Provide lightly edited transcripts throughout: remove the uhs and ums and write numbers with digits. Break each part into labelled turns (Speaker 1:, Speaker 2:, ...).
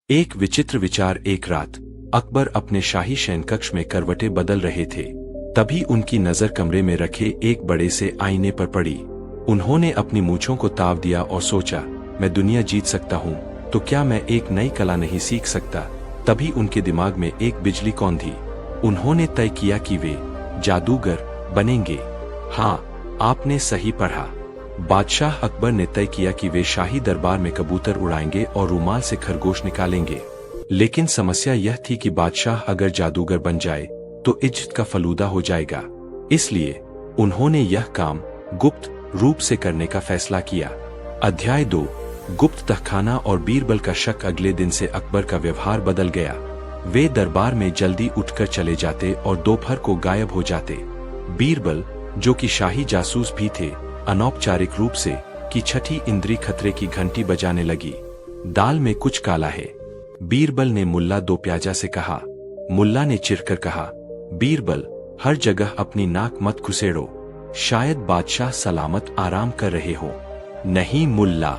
Speaker 1: एक विचित्र विचार। एक रात अकबर अपने शाही शयनकक्ष में करवटें बदल रहे थे। तभी उनकी नजर कमरे में रखे एक बड़े से आईने पर पड़ी। उन्होंने अपनी मूंछों को ताव दिया और सोचा, मैं दुनिया जीत सकता हूँ तो क्या मैं एक नई कला नहीं सीख सकता। तभी उनके दिमाग में एक बिजली कौंधी। उन्होंने तय किया कि वे जादूगर बनेंगे। हाँ, आपने सही पढ़ा। बादशाह अकबर ने तय किया कि वे शाही दरबार में कबूतर उड़ाएंगे और रुमाल से खरगोश निकालेंगे। लेकिन समस्या यह थी कि बादशाह अगर जादूगर बन जाए तो इज्जत का फलूदा हो जाएगा। इसलिए उन्होंने यह काम गुप्त रूप से करने का फैसला किया। अध्याय 2। गुप्त तहखाना और बीरबल का शक। अगले दिन से अकबर का व्यवहार बदल गया। वे दरबार में जल्दी उठकर चले जाते और दोपहर को गायब हो जाते। बीरबल, जो कि शाही जासूस भी थे, अनौपचारिक रूप से कि छठी इंद्री खतरे की घंटी बजाने लगी। दाल में कुछ काला है, बीरबल ने मुल्ला दो प्याजा से कहा। मुल्ला ने चिढ़कर कहा, बीरबल, हर जगह अपनी नाक मत घुसेड़ो, शायद बादशाह सलामत आराम कर रहे हो। नहीं मुल्ला,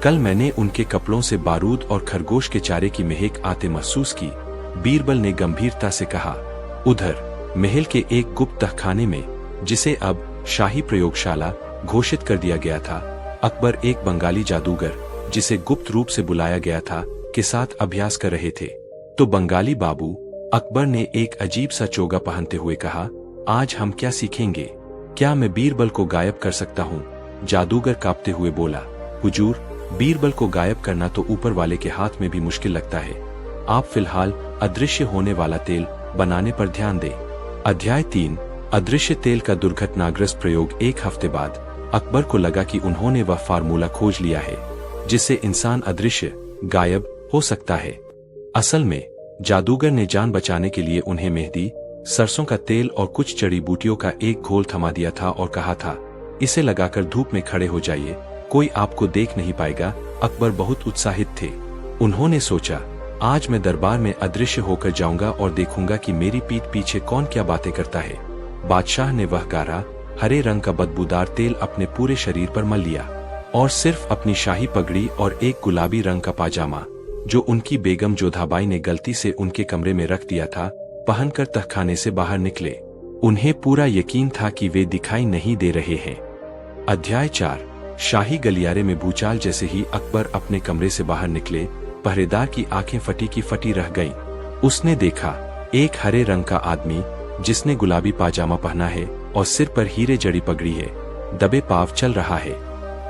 Speaker 1: कल मैंने उनके कपड़ों से बारूद और खरगोश के चारे की महक आते महसूस की, बीरबल ने गंभीरता से कहा। उधर महल के एक गुप्त तहखाने में, जिसे अब शाही प्रयोगशाला घोषित कर दिया गया था, अकबर एक बंगाली जादूगर, जिसे गुप्त रूप से बुलाया गया था, के साथ अभ्यास कर रहे थे। तो बंगाली बाबू, अकबर ने एक अजीब सा चोगा पहनते हुए कहा, आज हम क्या सीखेंगे? क्या मैं बीरबल को गायब कर सकता हूँ? जादूगर कांपते हुए बोला, हुजूर, बीरबल को गायब करना तो ऊपर वाले के हाथ में भी मुश्किल लगता है। आप फिलहाल अदृश्य होने वाला तेल बनाने पर ध्यान दें। अध्याय 3। अदृश्य तेल का दुर्घटनाग्रस्त प्रयोग। एक हफ्ते बाद अकबर को लगा कि उन्होंने वह फार्मूला खोज लिया है जिससे इंसान अदृश्य गायब हो सकता है। असल में जादूगर ने जान बचाने के लिए उन्हें मेहंदी, सरसों का तेल और कुछ जड़ी बूटियों का एक घोल थमा दिया था और कहा था, इसे लगाकर धूप में खड़े हो जाइए, कोई आपको देख नहीं पाएगा। अकबर बहुत उत्साहित थे। उन्होंने सोचा, आज मैं दरबार में अदृश्य होकर जाऊंगा और देखूंगा कि मेरी पीठ पीछे कौन क्या बातें करता है। बादशाह ने वह गाढ़ा हरे रंग का बदबूदार तेल अपने पूरे शरीर पर मल लिया और सिर्फ अपनी शाही पगड़ी और एक गुलाबी रंग का पाजामा, जो उनकी बेगम जोधाबाई ने गलती से उनके कमरे में रख दिया था, पहनकर तहखाने से बाहर निकले। उन्हें पूरा यकीन था कि वे दिखाई नहीं दे रहे हैं। अध्याय 4। शाही गलियारे में भूचाल। जैसे ही अकबर अपने कमरे से बाहर निकले, पहरेदार की आंखें फटी की फटी रह गईं। उसने देखा एक हरे रंग का आदमी, जिसने गुलाबी पाजामा पहना है और सिर पर हीरे जड़ी पगड़ी है, दबे पाव चल रहा है।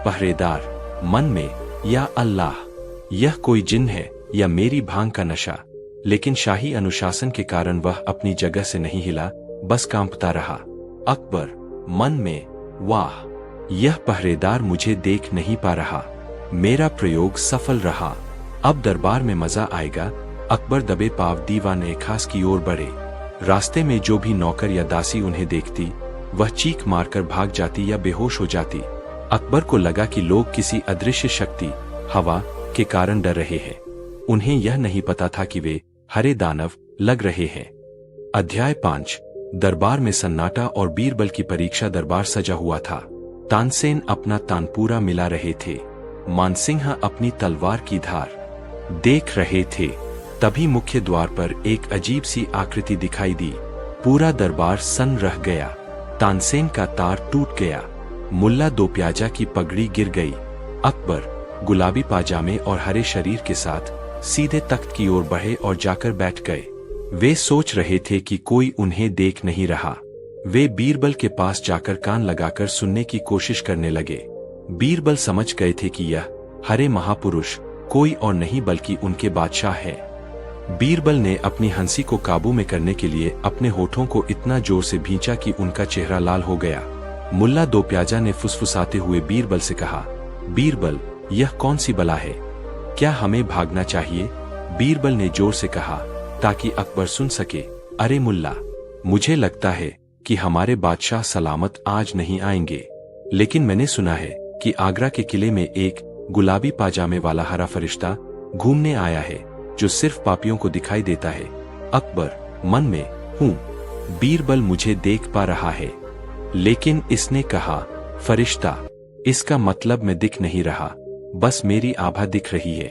Speaker 1: पहरेदार मन में, या अल्लाह, यह कोई जिन है या मेरी भांग का नशा। लेकिन शाही अनुशासन के कारण वह अपनी जगह से नहीं हिला, बस कांपता रहा। अकबर मन में, वाह, यह पहरेदार मुझे देख नहीं पा रहा। मेरा प्रयोग सफल रहा, अब दरबार में मजा आएगा। अकबर दबे पाव दीवाने खास की ओर बढ़े। रास्ते में जो भी नौकर या दासी उन्हें देखती, वह चीख मारकर भाग जाती या बेहोश हो जाती। अकबर को लगा कि लोग किसी अदृश्य शक्ति, हवा के कारण डर रहे हैं। उन्हें यह नहीं पता था कि वे हरे दानव लग रहे हैं। अध्याय 5। दरबार में सन्नाटा और बीरबल की परीक्षा। दरबार सजा हुआ था। तानसेन अपना तानपूरा मिला रहे थे, मानसिंह अपनी तलवार की धार देख रहे थे। तभी मुख्य द्वार पर एक अजीब सी आकृति दिखाई दी। पूरा दरबार सन्न रह गया। तानसेन का तार टूट गया। मुल्ला दो प्याजा की पगड़ी गिर गई। अकबर गुलाबी पाजामे और हरे शरीर के साथ सीधे तख्त की ओर बढ़े और जाकर बैठ गए। वे सोच रहे थे कि कोई उन्हें देख नहीं रहा। वे बीरबल के पास जाकर कान लगाकर सुनने की कोशिश करने लगे। बीरबल समझ गए थे कि यह हरे महापुरुष कोई और नहीं बल्कि उनके बादशाह है। बीरबल ने अपनी हंसी को काबू में करने के लिए अपने होठों को इतना जोर से भींचा कि उनका चेहरा लाल हो गया। मुल्ला दो प्याजा ने फुसफुसाते हुए बीरबल से कहा, बीरबल, यह कौन सी बला है? क्या हमें भागना चाहिए? बीरबल ने जोर से कहा ताकि अकबर सुन सके, अरे मुल्ला, मुझे लगता है कि हमारे बादशाह सलामत आज नहीं आएंगे। लेकिन मैंने सुना है कि आगरा के किले में एक गुलाबी पाजामे वाला हरा फरिश्ता घूमने आया है, जो सिर्फ पापियों को दिखाई देता है। अकबर मन में, हूँ, बीरबल मुझे देख पा रहा है। लेकिन इसने कहा, फरिश्ता, इसका मतलब मैं दिख नहीं रहा, बस मेरी आभा दिख रही है।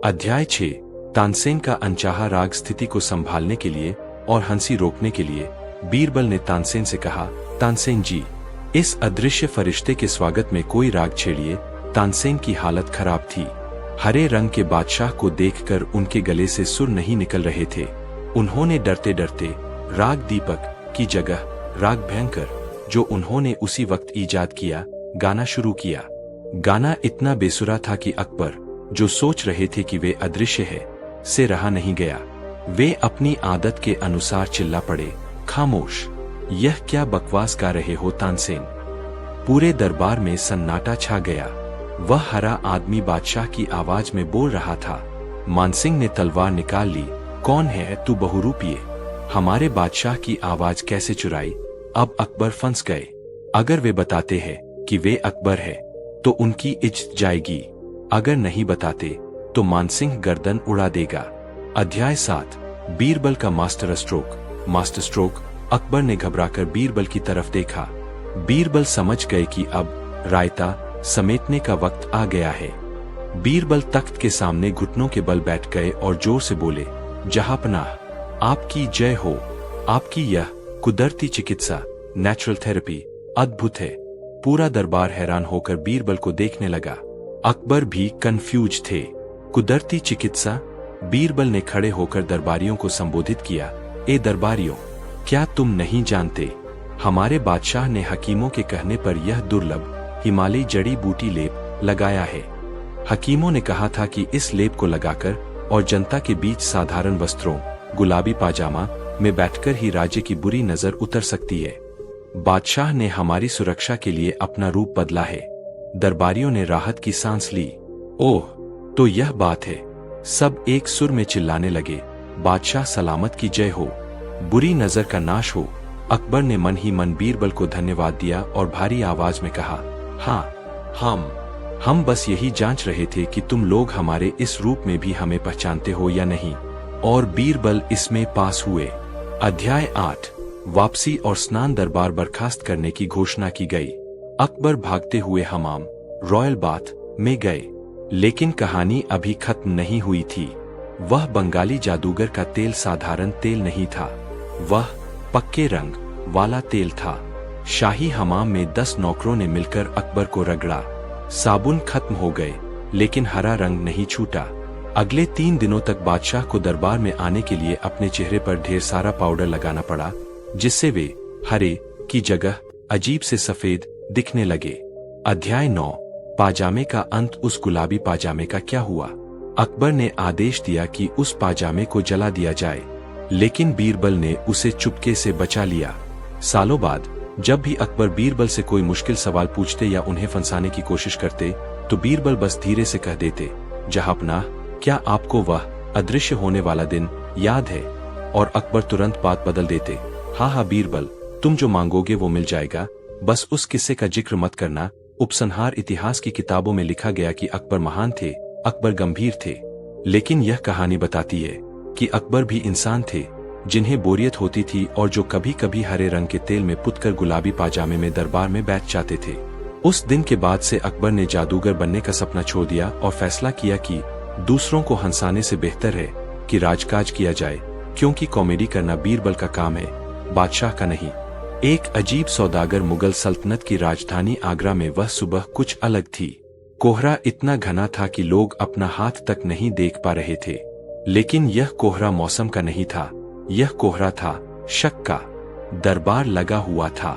Speaker 1: अध्याय 6। तानसेन का अनचाहा राग स्थिति को संभालने के लिए और हंसी रोकने के लिए बीरबल ने तानसेन से कहा, तानसेन जी, इस अदृश्य फरिश्ते के स्वागत में कोई राग छेड़िए। तानसेन की हालत खराब थी। हरे रंग के बादशाह को देखकर उनके गले से सुर नहीं निकल रहे थे। उन्होंने डरते डरते राग दीपक की जगह राग भयंकर, जो उन्होंने उसी वक्त ईजाद किया, गाना शुरू किया। गाना इतना बेसुरा था कि अकबर, जो सोच रहे थे कि वे अदृश्य है, से रहा नहीं गया। वे अपनी आदत के अनुसार चिल्ला पड़े, खामोश, यह क्या बकवास गा रहे हो तानसेन। पूरे दरबार में सन्नाटा छा गया। वह हरा आदमी बादशाह की आवाज में बोल रहा था। मानसिंह ने तलवार निकाल ली। कौन है तू बहुरूपिये? हमारे बादशाह की आवाज कैसे चुराई? अब अकबर फंस गए। अगर वे बताते हैं कि वे अकबर है तो उनकी इज्जत जाएगी। अगर नहीं बताते तो मानसिंह गर्दन उड़ा देगा। अध्याय 7 बीरबल का मास्टर स्ट्रोक। अकबर ने घबराकर बीरबल की तरफ देखा। बीरबल समझ गए कि अब रायता समेटने का वक्त आ गया है। बीरबल तख्त के सामने घुटनों के बल बैठ गए और जोर से बोले, जहांपनाह, आपकी जय हो। आपकी यह कुदरती चिकित्सा, नेचुरल थेरेपी, अद्भुत है। पूरा दरबार हैरान होकर बीरबल को देखने लगा। अकबर भी कंफ्यूज थे। कुदरती चिकित्सा? बीरबल ने खड़े होकर दरबारियों को संबोधित किया, ए दरबारियों, क्या तुम नहीं जानते, हमारे बादशाह ने हकीमों के कहने पर यह दुर्लभ हिमालयी जड़ी बूटी लेप लगाया है। हकीमों ने कहा था कि इस लेप को लगाकर और जनता के बीच साधारण वस्त्रों, गुलाबी पाजामा में बैठकर ही राज्य की बुरी नजर उतर सकती है। बादशाह ने हमारी सुरक्षा के लिए अपना रूप बदला है। दरबारियों ने राहत की सांस ली। ओह, तो यह बात है। सब एक सुर में चिल्लाने लगे, बादशाह सलामत की जय हो, बुरी नजर का नाश हो। अकबर ने मन ही मन बीरबल को धन्यवाद दिया और भारी आवाज में कहा, हाँ, हम बस यही जांच रहे थे कि तुम लोग हमारे इस रूप में भी हमें पहचानते हो या नहीं। और बीरबल इसमें पास हुए। अध्याय 8 वापसी और स्नान। दरबार बर्खास्त करने की घोषणा की गई। अकबर भागते हुए हमाम, रॉयल बाथ में गए। लेकिन कहानी अभी खत्म नहीं हुई थी। वह बंगाली जादूगर का तेल साधारण तेल नहीं था, वह पक्के रंग वाला तेल था। शाही हमाम में 10 नौकरों ने मिलकर अकबर को रगड़ा। साबुन खत्म हो गए, लेकिन हरा रंग नहीं छूटा। अगले 3 दिनों तक बादशाह को दरबार में आने के लिए अपने चेहरे पर ढेर सारा पाउडर लगाना पड़ा, जिससे वे हरे की जगह अजीब से सफेद दिखने लगे। अध्याय 9 पाजामे का अंत। उस गुलाबी पाजामे का क्या हुआ? अकबर ने आदेश दिया कि उस पाजामे को जला दिया जाए, लेकिन बीरबल ने उसे चुपके से बचा लिया। सालों बाद जब भी अकबर बीरबल से कोई मुश्किल सवाल पूछते या उन्हें फंसाने की कोशिश करते, तो बीरबल बस धीरे से कह देते, जहांपनाह, क्या आपको वह अदृश्य होने वाला दिन याद है? और अकबर तुरंत बात बदल देते, हाँ बीरबल, तुम जो मांगोगे वो मिल जाएगा, बस उस किस्से का जिक्र मत करना। उपसंहार। इतिहास की किताबों में लिखा गया कि अकबर महान थे, अकबर गंभीर थे, लेकिन यह कहानी बताती है कि अकबर भी इंसान थे, जिन्हें बोरियत होती थी और जो कभी कभी हरे रंग के तेल में पुतकर गुलाबी पाजामे में दरबार में बैठ जाते थे। उस दिन के बाद से अकबर ने जादूगर बनने का सपना छोड़ दिया और फैसला किया कि दूसरों को हंसाने से बेहतर है कि राजकाज किया जाए, क्योंकि कॉमेडी करना बीरबल का काम है, बादशाह का नहीं। एक अजीब सौदागर। मुगल सल्तनत की राजधानी आगरा में वह सुबह कुछ अलग थी। कोहरा इतना घना था कि लोग अपना हाथ तक नहीं देख पा रहे थे। लेकिन यह कोहरा मौसम का नहीं था, यह कोहरा था शक का। दरबार लगा हुआ था।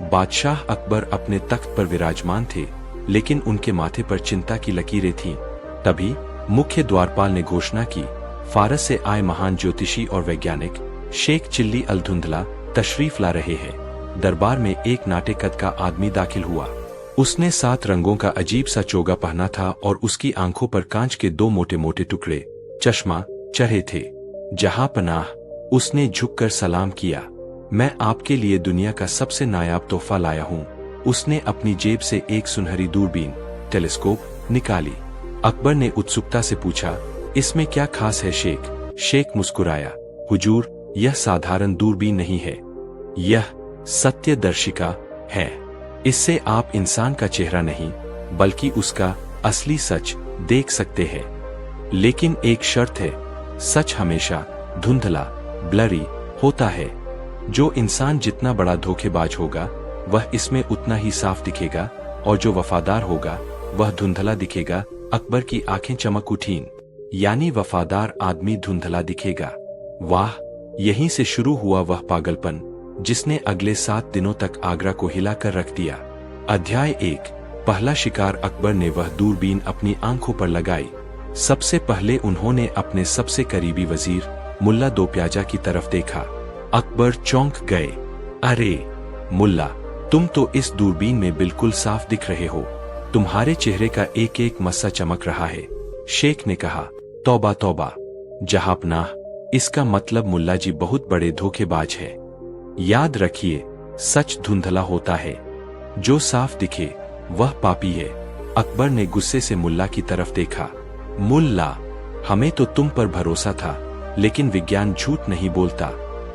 Speaker 1: बादशाह अकबर अपने तख्त पर विराजमान थे, लेकिन उनके माथे पर चिंता की लकीरें थीं। तभी मुख्य द्वारपाल ने घोषणा की, फारस से आए महान ज्योतिषी और वैज्ञानिक शेख चिल्ली अल धुंधला तशरीफ ला रहे हैं। दरबार में एक नाटे कद का आदमी दाखिल हुआ। उसने 7 रंगों का अजीब सा चोगा पहना था और उसकी आंखों पर कांच के 2 मोटे मोटे टुकड़े चश्मा चढ़े थे। जहांपनाह, उसने झुककर सलाम किया। मैं आपके लिए दुनिया का सबसे नायाब तोहफा लाया हूँ। उसने अपनी जेब से एक सुनहरी दूरबीन टेलीस्कोप निकाली। अकबर ने उत्सुकता से पूछा, इसमें क्या खास है शेख? शेख मुस्कुराया, हुजूर, यह साधारण दूरबीन नहीं है, यह सत्यदर्शिका है। इससे आप इंसान का चेहरा नहीं बल्कि उसका असली सच देख सकते हैं। लेकिन एक शर्त है, सच हमेशा धुंधला, ब्लरी होता है। जो इंसान जितना बड़ा धोखेबाज होगा वह इसमें उतना ही साफ दिखेगा, और जो वफादार होगा वह धुंधला दिखेगा। अकबर की आंखें चमक उठीं, यानी वफादार आदमी धुंधला दिखेगा। वाह, यहीं से शुरू हुआ वह पागलपन जिसने अगले 7 दिनों तक आगरा को हिला कर रख दिया। अध्याय 1। पहला शिकार। अकबर ने वह दूरबीन अपनी आंखों पर लगाई। सबसे पहले उन्होंने अपने सबसे करीबी वजीर मुल्ला दो प्याजा की तरफ देखा। अकबर चौंक गए। अरे मुल्ला, तुम तो इस दूरबीन में बिल्कुल साफ दिख रहे हो। तुम्हारे चेहरे का एक एक मस्सा चमक रहा है। शेख ने कहा, तौबा तौबा जहांपनाह, इसका मतलब मुल्ला जी बहुत बड़े धोखेबाज है। याद रखिए, सच धुंधला होता है, जो साफ दिखे वह पापी है। अकबर ने गुस्से से मुल्ला की तरफ देखा। मुल्ला, हमें तो तुम पर भरोसा था, लेकिन विज्ञान झूठ नहीं बोलता।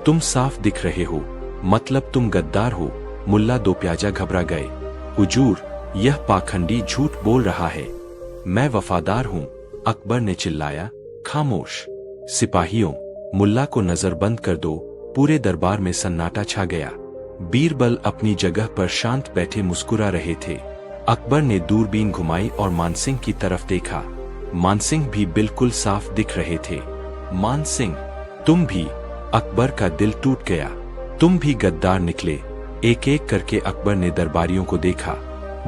Speaker 1: तुम साफ दिख रहे हो, मतलब तुम गद्दार हो। मुल्ला दो प्याजा घबरा गए। हुजूर, यह पाखंडी झूठ बोल रहा है। मैं वफादार हूं, अकबर ने चिल्लाया। खामोश सिपाहियों, मुल्ला को नजरबंद कर दो। पूरे दरबार में सन्नाटा छा गया। बीरबल अपनी जगह पर शांत बैठे मुस्कुरा रहे थे। अकबर ने दूरबीन घुमाई और मानसिंह की तरफ देखा। मानसिंह भी बिल्कुल साफ दिख रहे थे। मानसिंह, तुम भी? अकबर का दिल टूट गया। तुम भी गद्दार निकले। एक एक करके अकबर ने दरबारियों को देखा।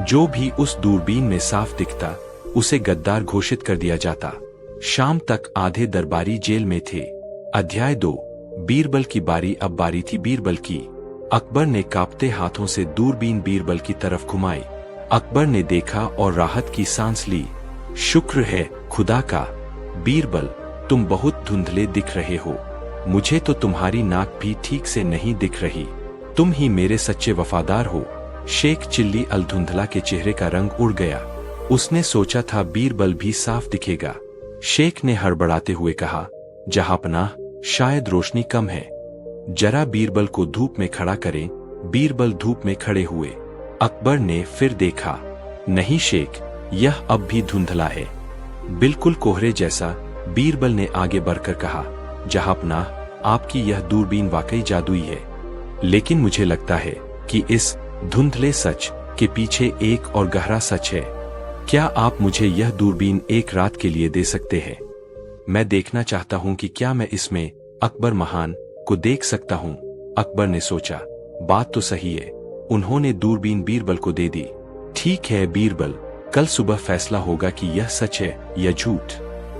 Speaker 1: जो भी उस दूरबीन में साफ दिखता उसे गद्दार घोषित कर दिया जाता। शाम तक आधे दरबारी जेल में थे। अध्याय 2। बीरबल की बारी। अब बारी थी बीरबल की। अकबर ने कांपते हाथों से दूरबीन बीरबल की तरफ घुमाई। अकबर ने देखा और राहत की सांस ली। शुक्र है खुदा का। बीरबल, तुम बहुत धुंधले दिख रहे हो। मुझे तो तुम्हारी नाक भी ठीक से नहीं दिख रही। तुम ही मेरे सच्चे वफादार हो। शेख चिल्ली अल धुंधला के चेहरे का रंग उड़ गया। उसने सोचा था बीरबल भी साफ दिखेगा। शेख ने हड़बड़ाते हुए कहा, जहांपनाह, शायद रोशनी कम है। जरा बीरबल को धूप में खड़ा करें। बीरबल धूप में खड़े हुए। अकबर ने फिर देखा। नहीं शेख, यह अब भी धुंधला है, बिल्कुल कोहरे जैसा। बीरबल ने आगे बढ़कर कहा, जहांपनाह, आपकी यह दूरबीन वाकई जादुई है, लेकिन मुझे लगता है कि इस धुंधले सच के पीछे एक और गहरा सच है। क्या आप मुझे यह दूरबीन एक रात के लिए दे सकते हैं? मैं देखना चाहता हूं कि क्या मैं इसमें अकबर महान को देख सकता हूं। अकबर ने सोचा, बात तो सही है। उन्होंने दूरबीन बीरबल को दे दी। ठीक है बीरबल, कल सुबह फैसला होगा कि यह सच है या झूठ।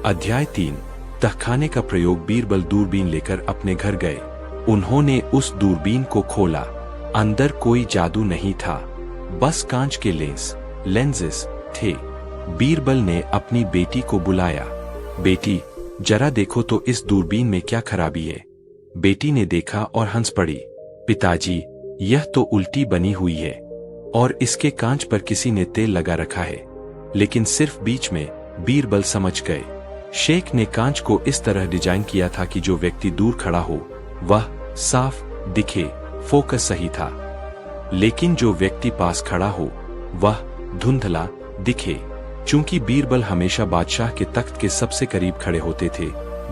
Speaker 1: अध्याय 3। तहखाने का प्रयोग। बीरबल दूरबीन लेकर अपने घर गए। उन्होंने उस दूरबीन को खोला। अंदर कोई जादू नहीं था, बस कांच के लेंसेस थे। बीरबल ने अपनी बेटी को बुलाया। बेटी, जरा देखो तो इस दूरबीन में क्या खराबी है। बेटी ने देखा और हंस पड़ी। पिताजी, यह तो उल्टी बनी हुई है और इसके कांच पर किसी ने तेल लगा रखा है, लेकिन सिर्फ बीच में। बीरबल समझ गए। शेख ने कांच को इस तरह डिजाइन किया था कि जो व्यक्ति दूर खड़ा हो वह साफ दिखे। फोकस सही था, लेकिन जो व्यक्ति पास खड़ा हो वह धुंधला दिखे। चूंकि बीरबल हमेशा बादशाह के तख्त के सबसे करीब खड़े होते थे,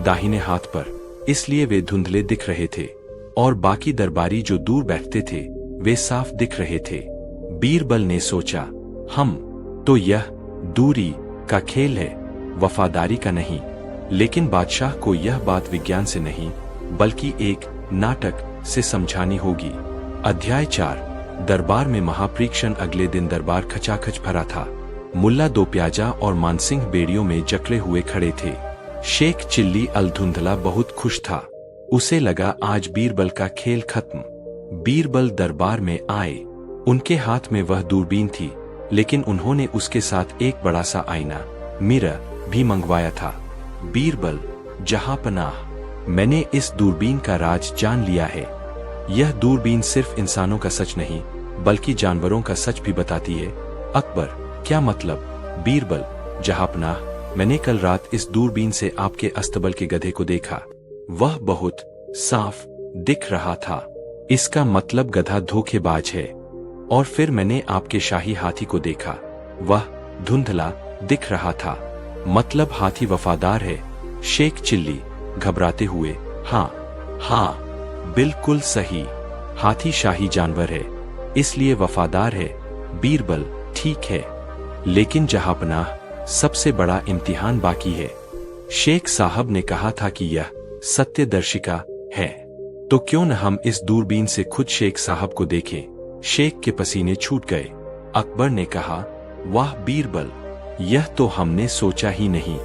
Speaker 1: दाहिने हाथ पर, इसलिए वे धुंधले दिख रहे थे और बाकी दरबारी जो दूर बैठते थे वे साफ दिख रहे थे। बीरबल ने सोचा, हम तो यह दूरी का खेल है, वफादारी का नहीं। लेकिन बादशाह को यह बात विज्ञान से नहीं बल्कि एक नाटक से समझानी होगी। अध्याय 4। दरबार में महापरीक्षण। अगले दिन दरबार खचाखच भरा था। मुल्ला दो प्याजा और मानसिंह बेड़ियों में जकड़े हुए खड़े थे। शेख चिल्ली अल धुंधला बहुत खुश था। उसे लगा आज बीरबल का खेल खत्म। बीरबल दरबार में आए। उनके हाथ में वह दूरबीन थी, लेकिन उन्होंने उसके साथ एक बड़ा सा आईना मिरर भी मंगवाया था। बीरबल, जहांपनाह, मैंने इस दूरबीन का राज जान लिया है। यह दूरबीन सिर्फ इंसानों का सच नहीं बल्कि जानवरों का सच भी बताती है। अकबर, क्या मतलब? बीरबल, जहांपनाह, मैंने कल रात इस दूरबीन से आपके अस्तबल के गधे को देखा। वह बहुत साफ दिख रहा था। इसका मतलब गधा धोखेबाज है। और फिर मैंने आपके शाही हाथी को देखा। वह धुंधला दिख रहा था, मतलब हाथी वफादार है। शेख चिल्ली घबराते हुए। हाँ हाँ, बिल्कुल सही, हाथी शाही जानवर है, इसलिए वफादार है। बीरबल, ठीक है, लेकिन जहांपनाह, सबसे बड़ा इम्तिहान बाकी है। शेख साहब ने कहा था कि यह सत्यदर्शिका है, तो क्यों न हम इस दूरबीन से खुद शेख साहब को देखें। शेख के पसीने छूट गए। अकबर ने कहा, वाह बीरबल, यह तो हमने सोचा ही नहीं।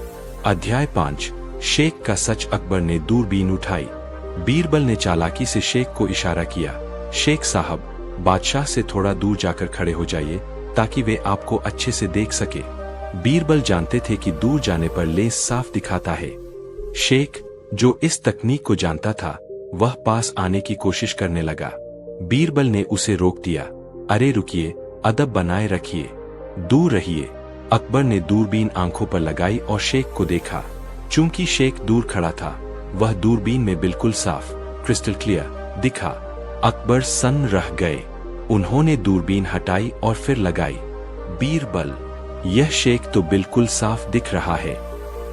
Speaker 1: अध्याय 5, शेख का सच। अकबर ने दूरबीन उठाई। बीरबल ने चालाकी से शेख को इशारा किया। शेख साहब, बादशाह से थोड़ा दूर जाकर खड़े हो जाइए ताकि वे आपको अच्छे से देख सके। बीरबल जानते थे कि दूर जाने पर लेंस साफ दिखाता है। शेख, जो इस तकनीक को जानता था, वह पास आने की कोशिश करने लगा। बीरबल ने उसे रोक दिया। अरे रुकिए, अदब बनाए रखिए, दूर रहिए। अकबर ने दूरबीन आंखों पर लगाई और शेख को देखा। चूंकि शेख दूर खड़ा था, वह दूरबीन में बिल्कुल साफ, क्रिस्टल क्लियर दिखा। अकबर सन्न रह गए। उन्होंने दूरबीन हटाई और फिर लगाई। बीरबल, यह शेख तो बिल्कुल साफ दिख रहा है,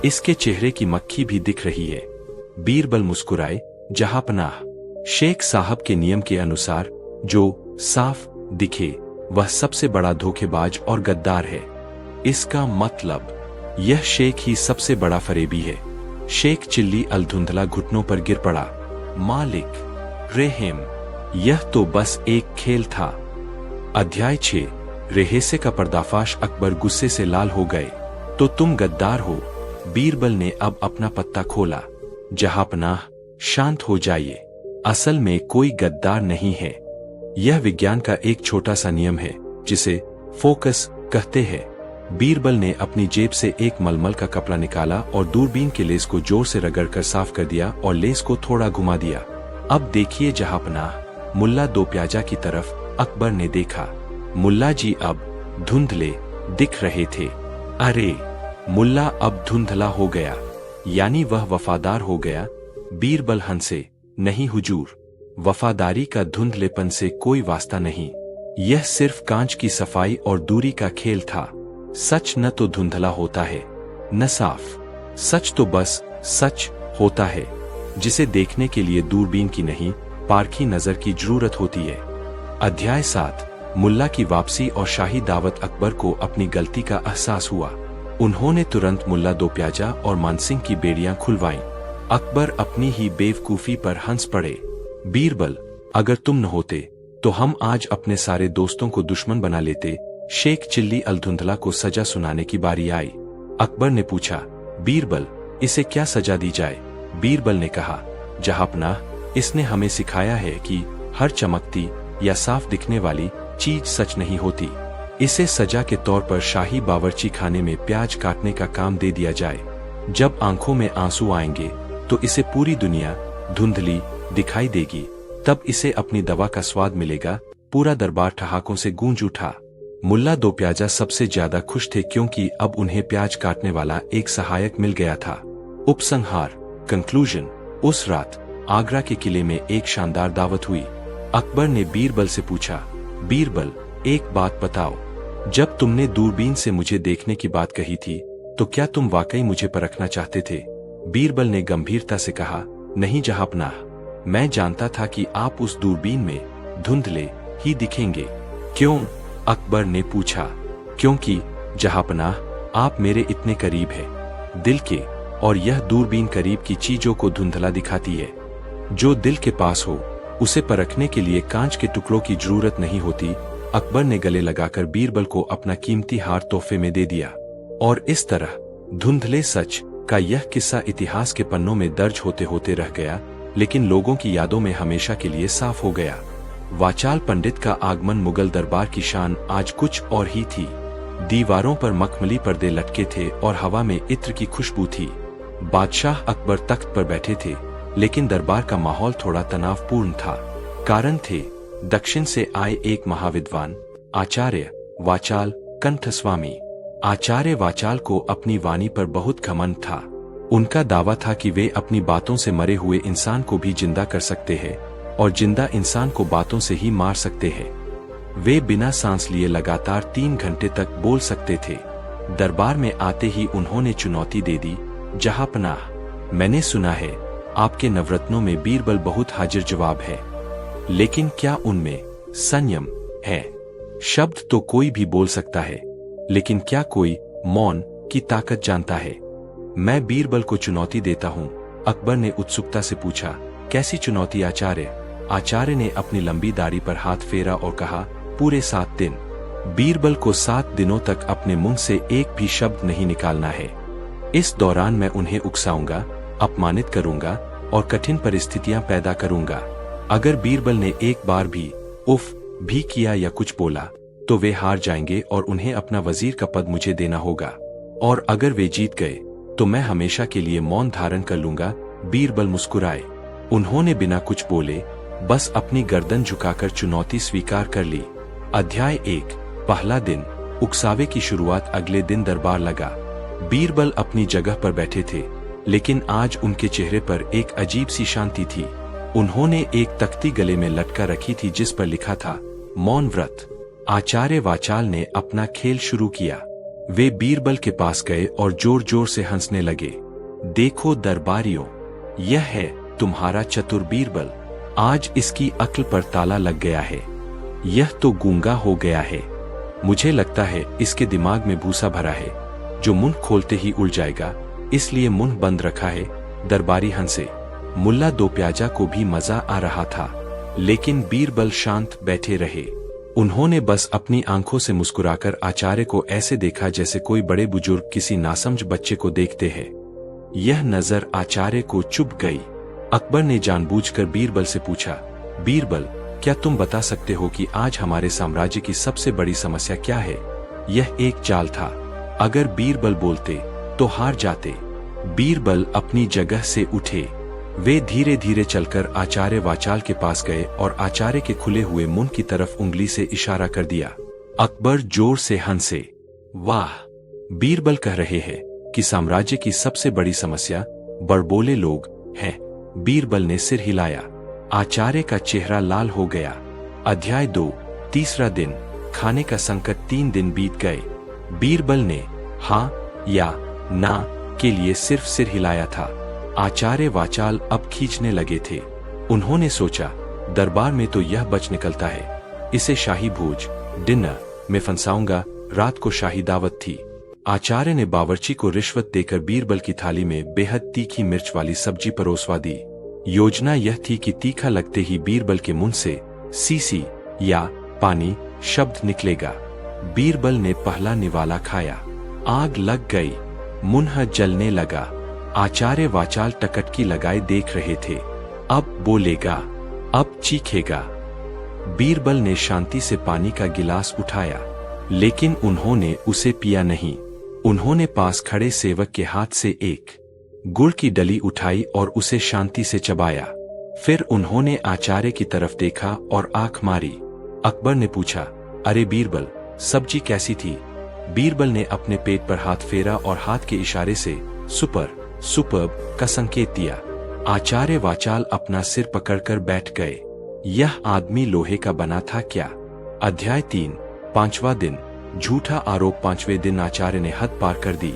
Speaker 1: इसके चेहरे की मक्खी भी दिख रही है। बीरबल मुस्कुराए। जहांपनाह, शेख साहब के नियम के अनुसार जो साफ दिखे वह सबसे बड़ा धोखेबाज और गद्दार है। इसका मतलब यह शेख ही सबसे बड़ा फरेबी है। शेख चिल्ली अल धुंधला घुटनों पर गिर पड़ा। मालिक रेहम, यह तो बस एक खेल था। अध्याय 6, रेहेसे का पर्दाफाश। अकबर गुस्से से लाल हो गए। तो तुम गद्दार हो। बीरबल ने अब अपना पत्ता खोला। जहांपनाह, शांत हो जाइए, असल में कोई गद्दार नहीं है। यह विज्ञान का एक छोटा सा नियम है जिसे फोकस कहते हैं। बीरबल ने अपनी जेब से एक मलमल का कपड़ा निकाला और दूरबीन के लेंस को जोर से रगड़कर साफ कर दिया और लेंस को थोड़ा घुमा दिया। अब देखिए जहांपनाह, मुल्ला दो प्याजा की तरफ अकबर ने देखा। मुल्ला जी अब धुंधले दिख रहे थे। अरे, मुल्ला अब धुंधला हो गया, यानी वह वफादार हो गया। बीरबल हंसे। नहीं हुजूर, वफादारी का धुंधलेपन से कोई वास्ता नहीं, यह सिर्फ कांच की सफाई और दूरी का खेल था। सच न तो धुंधला होता है न साफ, सच तो बस सच होता है, जिसे देखने के लिए दूरबीन की नहीं, पारखी नजर की जरूरत होती है। अध्याय 7, मुल्ला की वापसी और शाही दावत। अकबर को अपनी गलती का एहसास हुआ। उन्होंने तुरंत मुल्ला दो प्याजा और मानसिंह की बेड़ियां खुलवाईं। अकबर अपनी ही बेवकूफी पर हंस पड़े। बीरबल, अगर तुम न होते तो हम आज अपने सारे दोस्तों को दुश्मन बना लेते। शेख चिल्ली अल धुंधला को सजा सुनाने की बारी आई। अकबर ने पूछा, बीरबल, इसे क्या सजा दी जाए? बीरबल ने कहा, जहांपनाह, इसने हमें सिखाया है कि हर चमकती या साफ दिखने वाली चीज सच नहीं होती। इसे सजा के तौर पर शाही बावर्ची खाने में प्याज काटने का काम दे दिया जाए। जब आंखों में आंसू आएंगे तो इसे पूरी दुनिया धुंधली दिखाई देगी। तब इसे अपनी दवा का स्वाद मिलेगा। पूरा दरबार ठहाकों से गूंज उठा। मुल्ला दो प्याजा सबसे ज्यादा खुश थे क्योंकि अब उन्हें प्याज काटने वाला एक सहायक मिल गया था। उपसंहार, कंक्लूजन। उस रात आगरा के किले में एक शानदार दावत हुई। अकबर ने बीरबल से पूछा, बीरबल, एक बात बताओ, जब तुमने दूरबीन से मुझे देखने की बात कही थी तो क्या तुम वाकई मुझे परखना चाहते थे? बीरबल ने गंभीरता से कहा, नहीं जहांपनाह, मैं जानता था कि आप उस दूरबीन में धुंधले ही दिखेंगे। क्यों? अकबर ने पूछा। क्योंकि जहांपनाह, आप मेरे इतने करीब हैं दिल के, और यह दूरबीन करीब की चीजों को धुंधला दिखाती है। जो दिल के पास हो उसे परखने के लिए कांच के टुकड़ों की जरूरत नहीं होती। अकबर ने गले लगाकर बीरबल को अपना कीमती हार तोहफे में दे दिया। और इस तरह धुंधले सच का यह किस्सा इतिहास के पन्नों में दर्ज होते होते रह गया, लेकिन लोगों की यादों में हमेशा के लिए साफ हो गया। वाचाल पंडित का आगमन। मुगल दरबार की शान आज कुछ और ही थी। दीवारों पर मखमली पर्दे लटके थे और हवा में इत्र की खुशबू थी। बादशाह अकबर तख्त पर बैठे थे, लेकिन दरबार का माहौल थोड़ा तनावपूर्ण था। कारण थे दक्षिण से आए एक महाविद्वान, आचार्य वाचाल कंठस्वामी। आचार्य वाचाल को अपनी वाणी पर बहुत घमंड था। उनका दावा था कि वे अपनी बातों से मरे हुए इंसान को भी जिंदा कर सकते हैं और जिंदा इंसान को बातों से ही मार सकते हैं। वे बिना सांस लिए लगातार 3 घंटे तक बोल सकते थे। दरबार में आते ही उन्होंने चुनौती दे दी, जहांपनाह, मैंने सुना है आपके नवरत्नों में बीरबल बहुत हाजिर जवाब है, लेकिन क्या उनमें संयम है? शब्द तो कोई भी बोल सकता है, लेकिन क्या कोई मौन की ताकत जानता है? मैं बीरबल को चुनौती देता हूँ, अकबर ने उत्सुकता से पूछा। कैसी चुनौती आचार्य? आचार्य ने अपनी लंबी दाढ़ी पर हाथ फेरा और कहा, पूरे 7 दिन। बीरबल को 7 दिनों तक अपने मुंह से एक भी शब्द नहीं निकालना है। इस दौरान मैं उन्हें उकसाऊंगा, अपमानित करूंगा और कठिन परिस्थितियां पैदा करूंगा। अगर बीरबल ने एक बार भी उफ भी किया या कुछ बोला तो वे हार जाएंगे और उन्हें अपना वजीर का पद मुझे देना होगा, और अगर वे जीत गए तो मैं हमेशा के लिए मौन धारण कर लूंगा। बीरबल मुस्कुराए। उन्होंने बिना कुछ बोले बस अपनी गर्दन झुकाकर चुनौती स्वीकार कर ली। अध्याय 1। पहला दिन। उकसावे की शुरुआत। अगले दिन दरबार लगा। बीरबल अपनी जगह पर बैठे थे, लेकिन आज उनके चेहरे पर एक अजीब सी शांति थी। उन्होंने एक तख्ती गले में लटका रखी थी जिस पर लिखा था, मौन व्रत। आचार्य वाचाल ने अपना खेल शुरू किया। वे बीरबल के पास गए और जोर जोर से हंसने लगे। देखो दरबारियों, यह है तुम्हारा चतुर बीरबल। आज इसकी अक्ल पर ताला लग गया है। यह तो गूंगा हो गया है। मुझे लगता है इसके दिमाग में भूसा भरा है, जो मुंह खोलते ही उड़ जाएगा, इसलिए मुंह बंद रखा है। दरबारी हंसे। मुल्ला दो प्याजा को भी मजा आ रहा था, लेकिन बीरबल शांत बैठे रहे। उन्होंने बस अपनी आंखों से मुस्कुराकर आचार्य को ऐसे देखा जैसे कोई बड़े बुजुर्ग किसी नासमझ बच्चे को देखते हैं। यह नजर आचार्य को चुभ गई। अकबर ने जानबूझकर बीरबल से पूछा, बीरबल, क्या तुम बता सकते हो कि आज हमारे साम्राज्य की सबसे बड़ी समस्या क्या है? यह एक चाल था। अगर बीरबल बोलते तो हार जाते। बीरबल अपनी जगह से उठे। वे धीरे धीरे चलकर आचार्य वाचाल के पास गए और आचार्य के खुले हुए मुंह की तरफ उंगली से इशारा कर दिया। अकबर जोर से हंसे। वाह, बीरबल कह रहे हैं कि साम्राज्य की सबसे बड़ी समस्या बड़बोले लोग हैं। बीरबल ने सिर हिलाया। आचार्य का चेहरा लाल हो गया। अध्याय 2। तीसरा दिन। खाने का संकट। 3 दिन बीत गए। बीरबल ने हाँ या ना के लिए सिर्फ सिर हिलाया था। आचार्य वाचाल अब खींचने लगे थे। उन्होंने सोचा, दरबार में तो यह बच निकलता है, इसे शाही भोज डिनर में फंसाऊंगा। रात को शाही दावत थी। आचार्य ने बावर्ची को रिश्वत देकर बीरबल की थाली में बेहद तीखी मिर्च वाली सब्जी परोसवा दी। योजना यह थी कि तीखा लगते ही बीरबल के मुंह से सीसी या पानी शब्द निकलेगा। बीरबल ने पहला निवाला खाया। आग लग गई। मुंह जलने लगा। आचार्य वाचाल टकटकी लगाए देख रहे थे। अब बोलेगा, अब चीखेगा। बीरबल ने शांति से पानी का गिलास उठाया, लेकिन उन्होंने उसे पिया नहीं। उन्होंने पास खड़े सेवक के हाथ से एक गुड़ की डली उठाई और उसे शांति से चबाया। फिर उन्होंने आचार्य की तरफ देखा और आंख मारी। अकबर ने पूछा, अरे बीरबल, सब्जी कैसी थी? बीरबल ने अपने पेट पर हाथ फेरा और हाथ के इशारे से सुपर्ब का संकेत दिया। आचार्य वाचाल अपना सिर पकड़कर बैठ गए। यह आदमी लोहे का बना था क्या? अध्याय 3। 5वां दिन। झूठा आरोप। 5वें दिन आचार्य ने हद पार कर दी।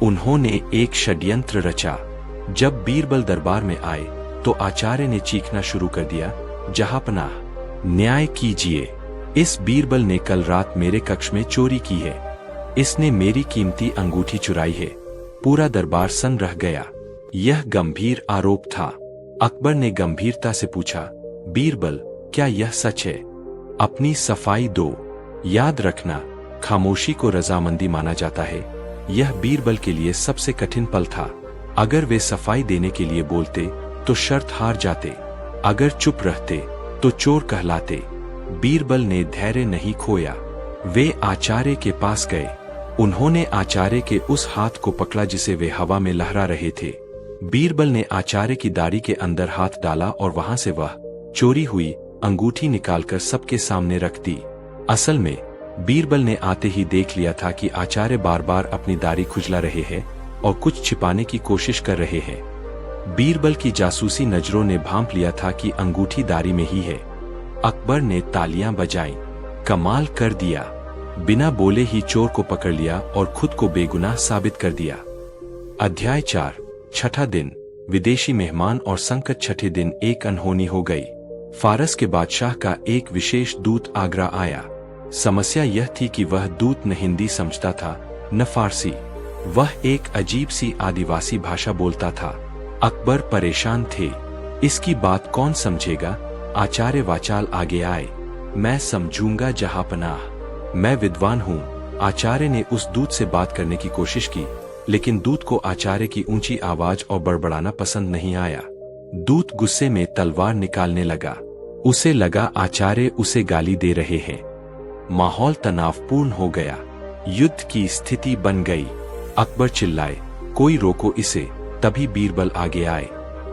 Speaker 1: उन्होंने एक षड्यंत्र रचा। जब बीरबल दरबार में आए तो आचार्य ने चीखना शुरू कर दिया, जहांपनाह, न्याय कीजिए। इस बीरबल ने कल रात मेरे कक्ष में चोरी की है। इसने मेरी कीमती अंगूठी चुराई है। पूरा दरबार सन रह गया। यह गंभीर आरोप था। अकबर ने गंभीरता से पूछा, बीरबल, क्या यह सच है? अपनी सफाई दो। याद रखना, खामोशी को रजामंदी माना जाता है। यह बीरबल के लिए सबसे कठिन पल था। अगर वे सफाई देने के लिए बोलते तो शर्त हार जाते, अगर चुप रहते तो चोर कहलाते। बीरबल ने धैर्य नहीं खोया। वे आचार्य के पास गए। उन्होंने आचार्य के उस हाथ को पकड़ा जिसे वे हवा में लहरा रहे थे। बीरबल ने आचार्य की दाढ़ी के अंदर हाथ डाला और वहां से वह चोरी हुई अंगूठी निकालकर सबके सामने रख दी। असल में बीरबल ने आते ही देख लिया था कि आचार्य बार बार अपनी दाढ़ी खुजला रहे हैं और कुछ छिपाने की कोशिश कर रहे हैं। बीरबल की जासूसी नजरों ने भांप लिया था कि अंगूठी दाढ़ी में ही है। अकबर ने तालियां बजाईं। कमाल कर दिया। बिना बोले ही चोर को पकड़ लिया और खुद को बेगुनाह साबित कर दिया। अध्याय 4। छठा दिन। विदेशी मेहमान और संकट छठे दिन एक अनहोनी हो गई। फारस के बादशाह का एक विशेष दूत आगरा आया। समस्या यह थी कि वह दूत न हिंदी समझता था न फारसी। वह एक अजीब सी आदिवासी भाषा बोलता था। अकबर परेशान थे, इसकी बात कौन समझेगा। आचार्य वाचाल आगे आए। मैं समझूंगा जहांपनाह, मैं विद्वान हूँ। आचार्य ने उस दूत से बात करने की कोशिश की, लेकिन दूत को आचार्य की ऊंची आवाज और बड़बड़ाना पसंद नहीं आया। दूत गुस्से में तलवार निकालने लगा। उसे लगा आचार्य उसे गाली दे रहे हैं। माहौल तनावपूर्ण हो गया। युद्ध की स्थिति बन गई। अकबर चिल्लाए, कोई रोको इसे। तभी बीरबल आगे आए।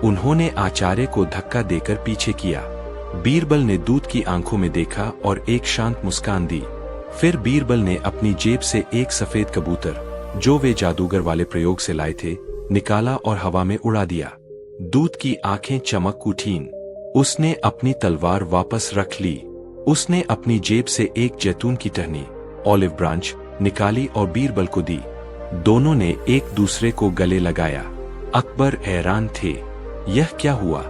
Speaker 1: उन्होंने आचार्य को धक्का देकर पीछे किया। बीरबल ने दूत की आंखों में देखा और एक शांत मुस्कान दी। फिर बीरबल ने अपनी जेब से एक सफेद कबूतर, जो वे जादूगर वाले प्रयोग से लाए थे, निकाला और हवा में उड़ा दिया। दूत की आंखें चमक उठीं। उसने अपनी तलवार वापस रख ली। उसने अपनी जेब से एक जैतून की टहनी, ऑलिव ब्रांच, निकाली और बीरबल को दी। दोनों ने एक दूसरे को गले लगाया। अकबर हैरान थे, यह क्या हुआ।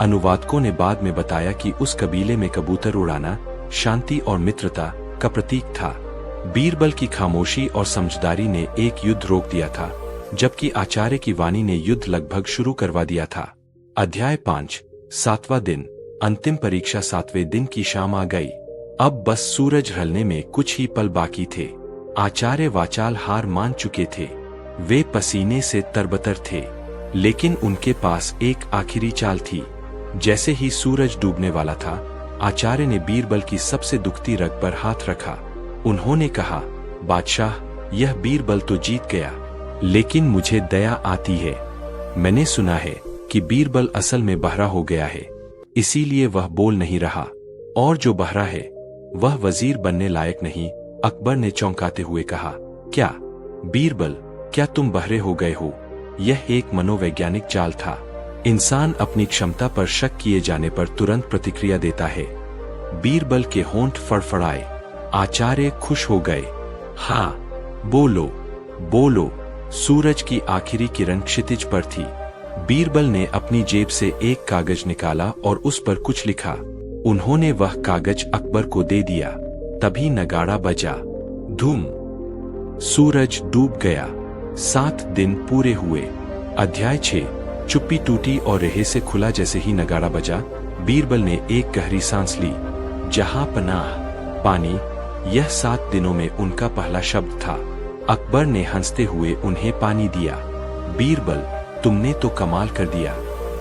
Speaker 1: अनुवादकों ने बाद में बताया कि उस कबीले में कबूतर उड़ाना शांति और मित्रता का प्रतीक था। बीरबल की खामोशी और समझदारी ने एक युद्ध रोक दिया था, जबकि आचार्य की वाणी ने युद्ध लगभग शुरू करवा दिया था। अध्याय 5, 7वां दिन। अंतिम परीक्षा 7वें दिन की शाम आ गई। अब बस सूरज ढलने में कुछ ही पल बाकी थे। आचार्य वाचाल हार मान चुके थे। वे पसीने से तरबतर थे, लेकिन उनके पास एक आखिरी चाल थी। जैसे ही सूरज डूबने वाला था, आचार्य ने बीरबल की सबसे दुखती रग पर हाथ रखा। उन्होंने कहा, बादशाह, यह बीरबल तो जीत गया, लेकिन मुझे दया आती है। मैंने सुना है कि बीरबल असल में बहरा हो गया है, इसीलिए वह बोल नहीं रहा, और जो बहरा है वह वजीर बनने लायक नहीं। अकबर ने चौंकाते हुए कहा, क्या बीरबल, क्या तुम बहरे हो गए हो। यह एक मनोवैज्ञानिक चाल था। इंसान अपनी क्षमता पर शक किए जाने पर तुरंत प्रतिक्रिया देता है। बीरबल के होंठ फड़फड़ाए। आचार्य खुश हो गए। हाँ, बोलो बोलो। सूरज की आखिरी किरण क्षितिज पर थी। बीरबल ने अपनी जेब से एक कागज निकाला और उस पर कुछ लिखा। उन्होंने वह कागज अकबर को दे दिया। तभी नगाड़ा बजा। धूम। सूरज डूब गया। 7 दिन पूरे हुए। अध्याय 6। चुप्पी टूटी और रेहे से खुला। जैसे ही नगाड़ा बजा, बीरबल ने एक गहरी सांस ली। जहां पनाह, पानी, यह 7 दिनों में उनका पहला शब्द था। अकबर ने हंसते हुए उन्हें पानी दिया। बीरबल, तुमने तो कमाल कर दिया,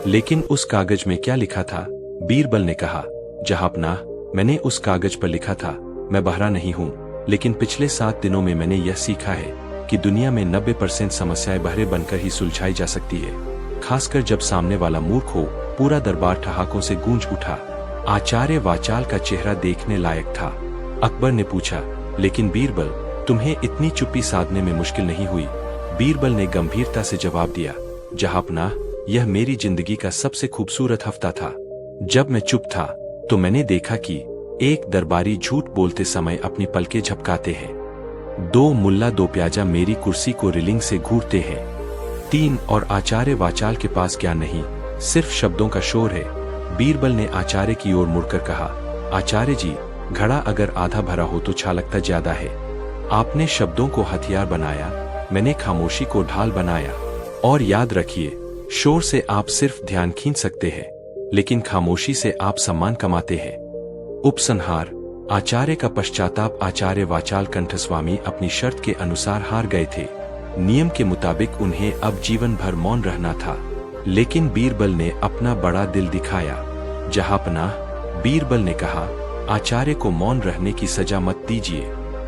Speaker 1: लेकिन उस कागज में क्या लिखा था। बीरबल ने कहा, जहांपनाह, मैंने उस कागज पर लिखा था, मैं बहरा नहीं हूँ, लेकिन पिछले 7 दिनों में मैंने यह सीखा है कि दुनिया में 90% समस्याएं बहरे बनकर ही सुलझाई जा सकती है, खासकर जब सामने वाला मूर्ख हो। पूरा दरबार ठहाकों से गूंज उठा। आचार्य वाचाल का चेहरा देखने लायक था। अकबर ने पूछा, लेकिन बीरबल, तुम्हें इतनी चुप्पी साधने में मुश्किल नहीं हुई। बीरबल ने गंभीरता से जवाब दिया, जहांपनाह, यह मेरी जिंदगी का सबसे खूबसूरत हफ्ता था। जब मैं चुप था तो मैंने देखा कि एक दरबारी झूठ बोलते समय अपनी पलकें झपकाते हैं। 2 मुल्ला 2 प्याजा मेरी कुर्सी को रिलिंग से घूरते हैं। 3 और आचार्य वाचाल के पास क्या नहीं, सिर्फ शब्दों का शोर है। बीरबल ने आचार्य की ओर मुड़कर कहा, आचार्य जी, घड़ा अगर आधा भरा हो तो छालकता ज्यादा है। आपने शब्दों को हथियार बनाया, मैंने खामोशी को ढाल बनाया। और याद रखिए, शोर से आप सिर्फ ध्यान खींच सकते हैं, लेकिन खामोशी से आप सम्मान कमाते हैं। उपसंहार। आचार्य का पश्चाताप। आचार्य वाचाल कंठस्वामी अपनी शर्त के अनुसार हार गए थे। नियम के मुताबिक उन्हें अब जीवन भर मौन रहना था, लेकिन बीरबल ने अपना बड़ा दिल दिखाया। जहांपनाह, बीरबल ने कहा, आचार्य को मौन रहने की सजा मत दीजिए।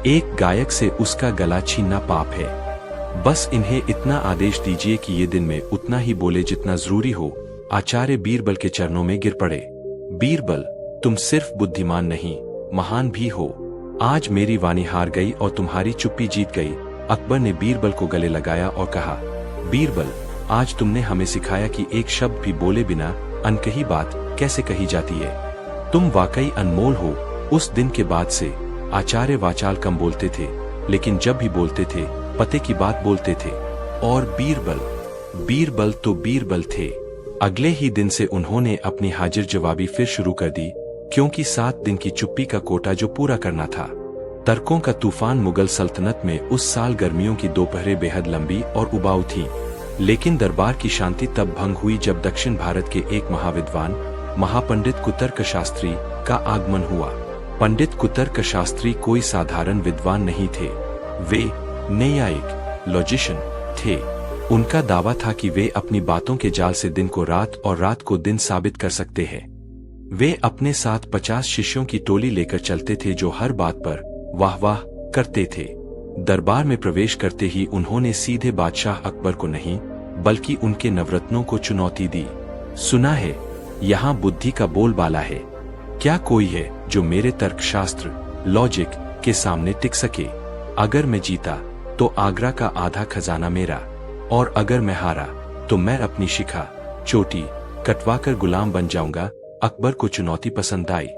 Speaker 1: एक गायक से उसका गला छीनना पाप है। बस इन्हें इतना आदेश दीजिए कि ये दिन में उतना ही बोले जितना जरूरी हो। आचार्य बीरबल के चरणों में गिर पड़े। बीरबल, तुम सिर्फ बुद्धिमान नहीं, महान भी हो। आज मेरी वाणी हार गई और तुम्हारी चुप्पी जीत गई। अकबर ने बीरबल को गले लगाया और कहा, बीरबल, आज तुमने हमें सिखाया कि एक शब्द भी बोले बिना अनकही बात कैसे कही जाती है। तुम वाकई अनमोल हो। उस दिन के बाद से आचार्य वाचाल कम बोलते थे, लेकिन जब भी बोलते थे पते की बात बोलते थे। और बीरबल तो बीरबल थे। अगले ही दिन से उन्होंने अपनी हाजिर जवाबी फिर शुरू कर दी, क्योंकि 7 दिन की चुप्पी का कोटा जो पूरा करना था। तर्कों का तूफान मुगल सल्तनत में उस साल गर्मियों की दोपहरें बेहद लंबी और उबाऊ थीं, लेकिन दरबार की शांति तब भंग हुई जब दक्षिण भारत के एक महाविद्वान महापंडित कुतर्क शास्त्री का आगमन हुआ। पंडित कुतर्क शास्त्री कोई साधारण विद्वान नहीं थे, वे न्यायिक लॉजिशियन थे। उनका दावा था कि वे अपनी बातों के जाल से दिन को रात और रात को दिन साबित कर सकते हैं। वे अपने साथ 50 शिष्यों की टोली लेकर चलते थे जो हर बात पर वाह वाह करते थे। दरबार में प्रवेश करते ही उन्होंने सीधे बादशाह अकबर को नहीं बल्कि उनके नवरत्नों को चुनौती दी। सुना है यहाँ बुद्धि का बोलबाला है, क्या कोई है जो मेरे तर्कशास्त्र लॉजिक के सामने टिक सके? अगर मैं जीता तो आगरा का आधा खजाना मेरा, और अगर मैं हारा तो मैं अपनी शिखा चोटी कटवाकर गुलाम बन जाऊंगा। अकबर को चुनौती पसंद आई,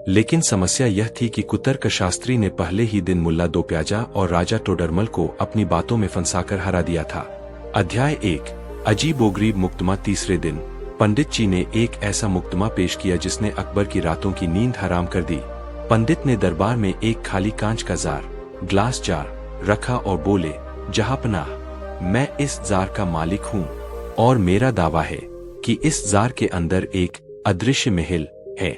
Speaker 1: लेकिन समस्या यह थी कि कुतर्क शास्त्री ने पहले ही दिन मुल्ला दोप्याजा और राजा टोडरमल को अपनी बातों में फंसाकर हरा दिया था। अध्याय 1 अजीबोगरीब मुकदमा। तीसरे दिन पंडित जी ने एक ऐसा मुकदमा पेश किया जिसने अकबर की रातों की नींद हराम कर दी। पंडित ने दरबार में एक खाली कांच का जार ग्लास जार रखा और बोले, जहांपनाह, मैं इस जार का मालिक हूँ और मेरा दावा है कि इस जार के अंदर एक अदृश्य महल है।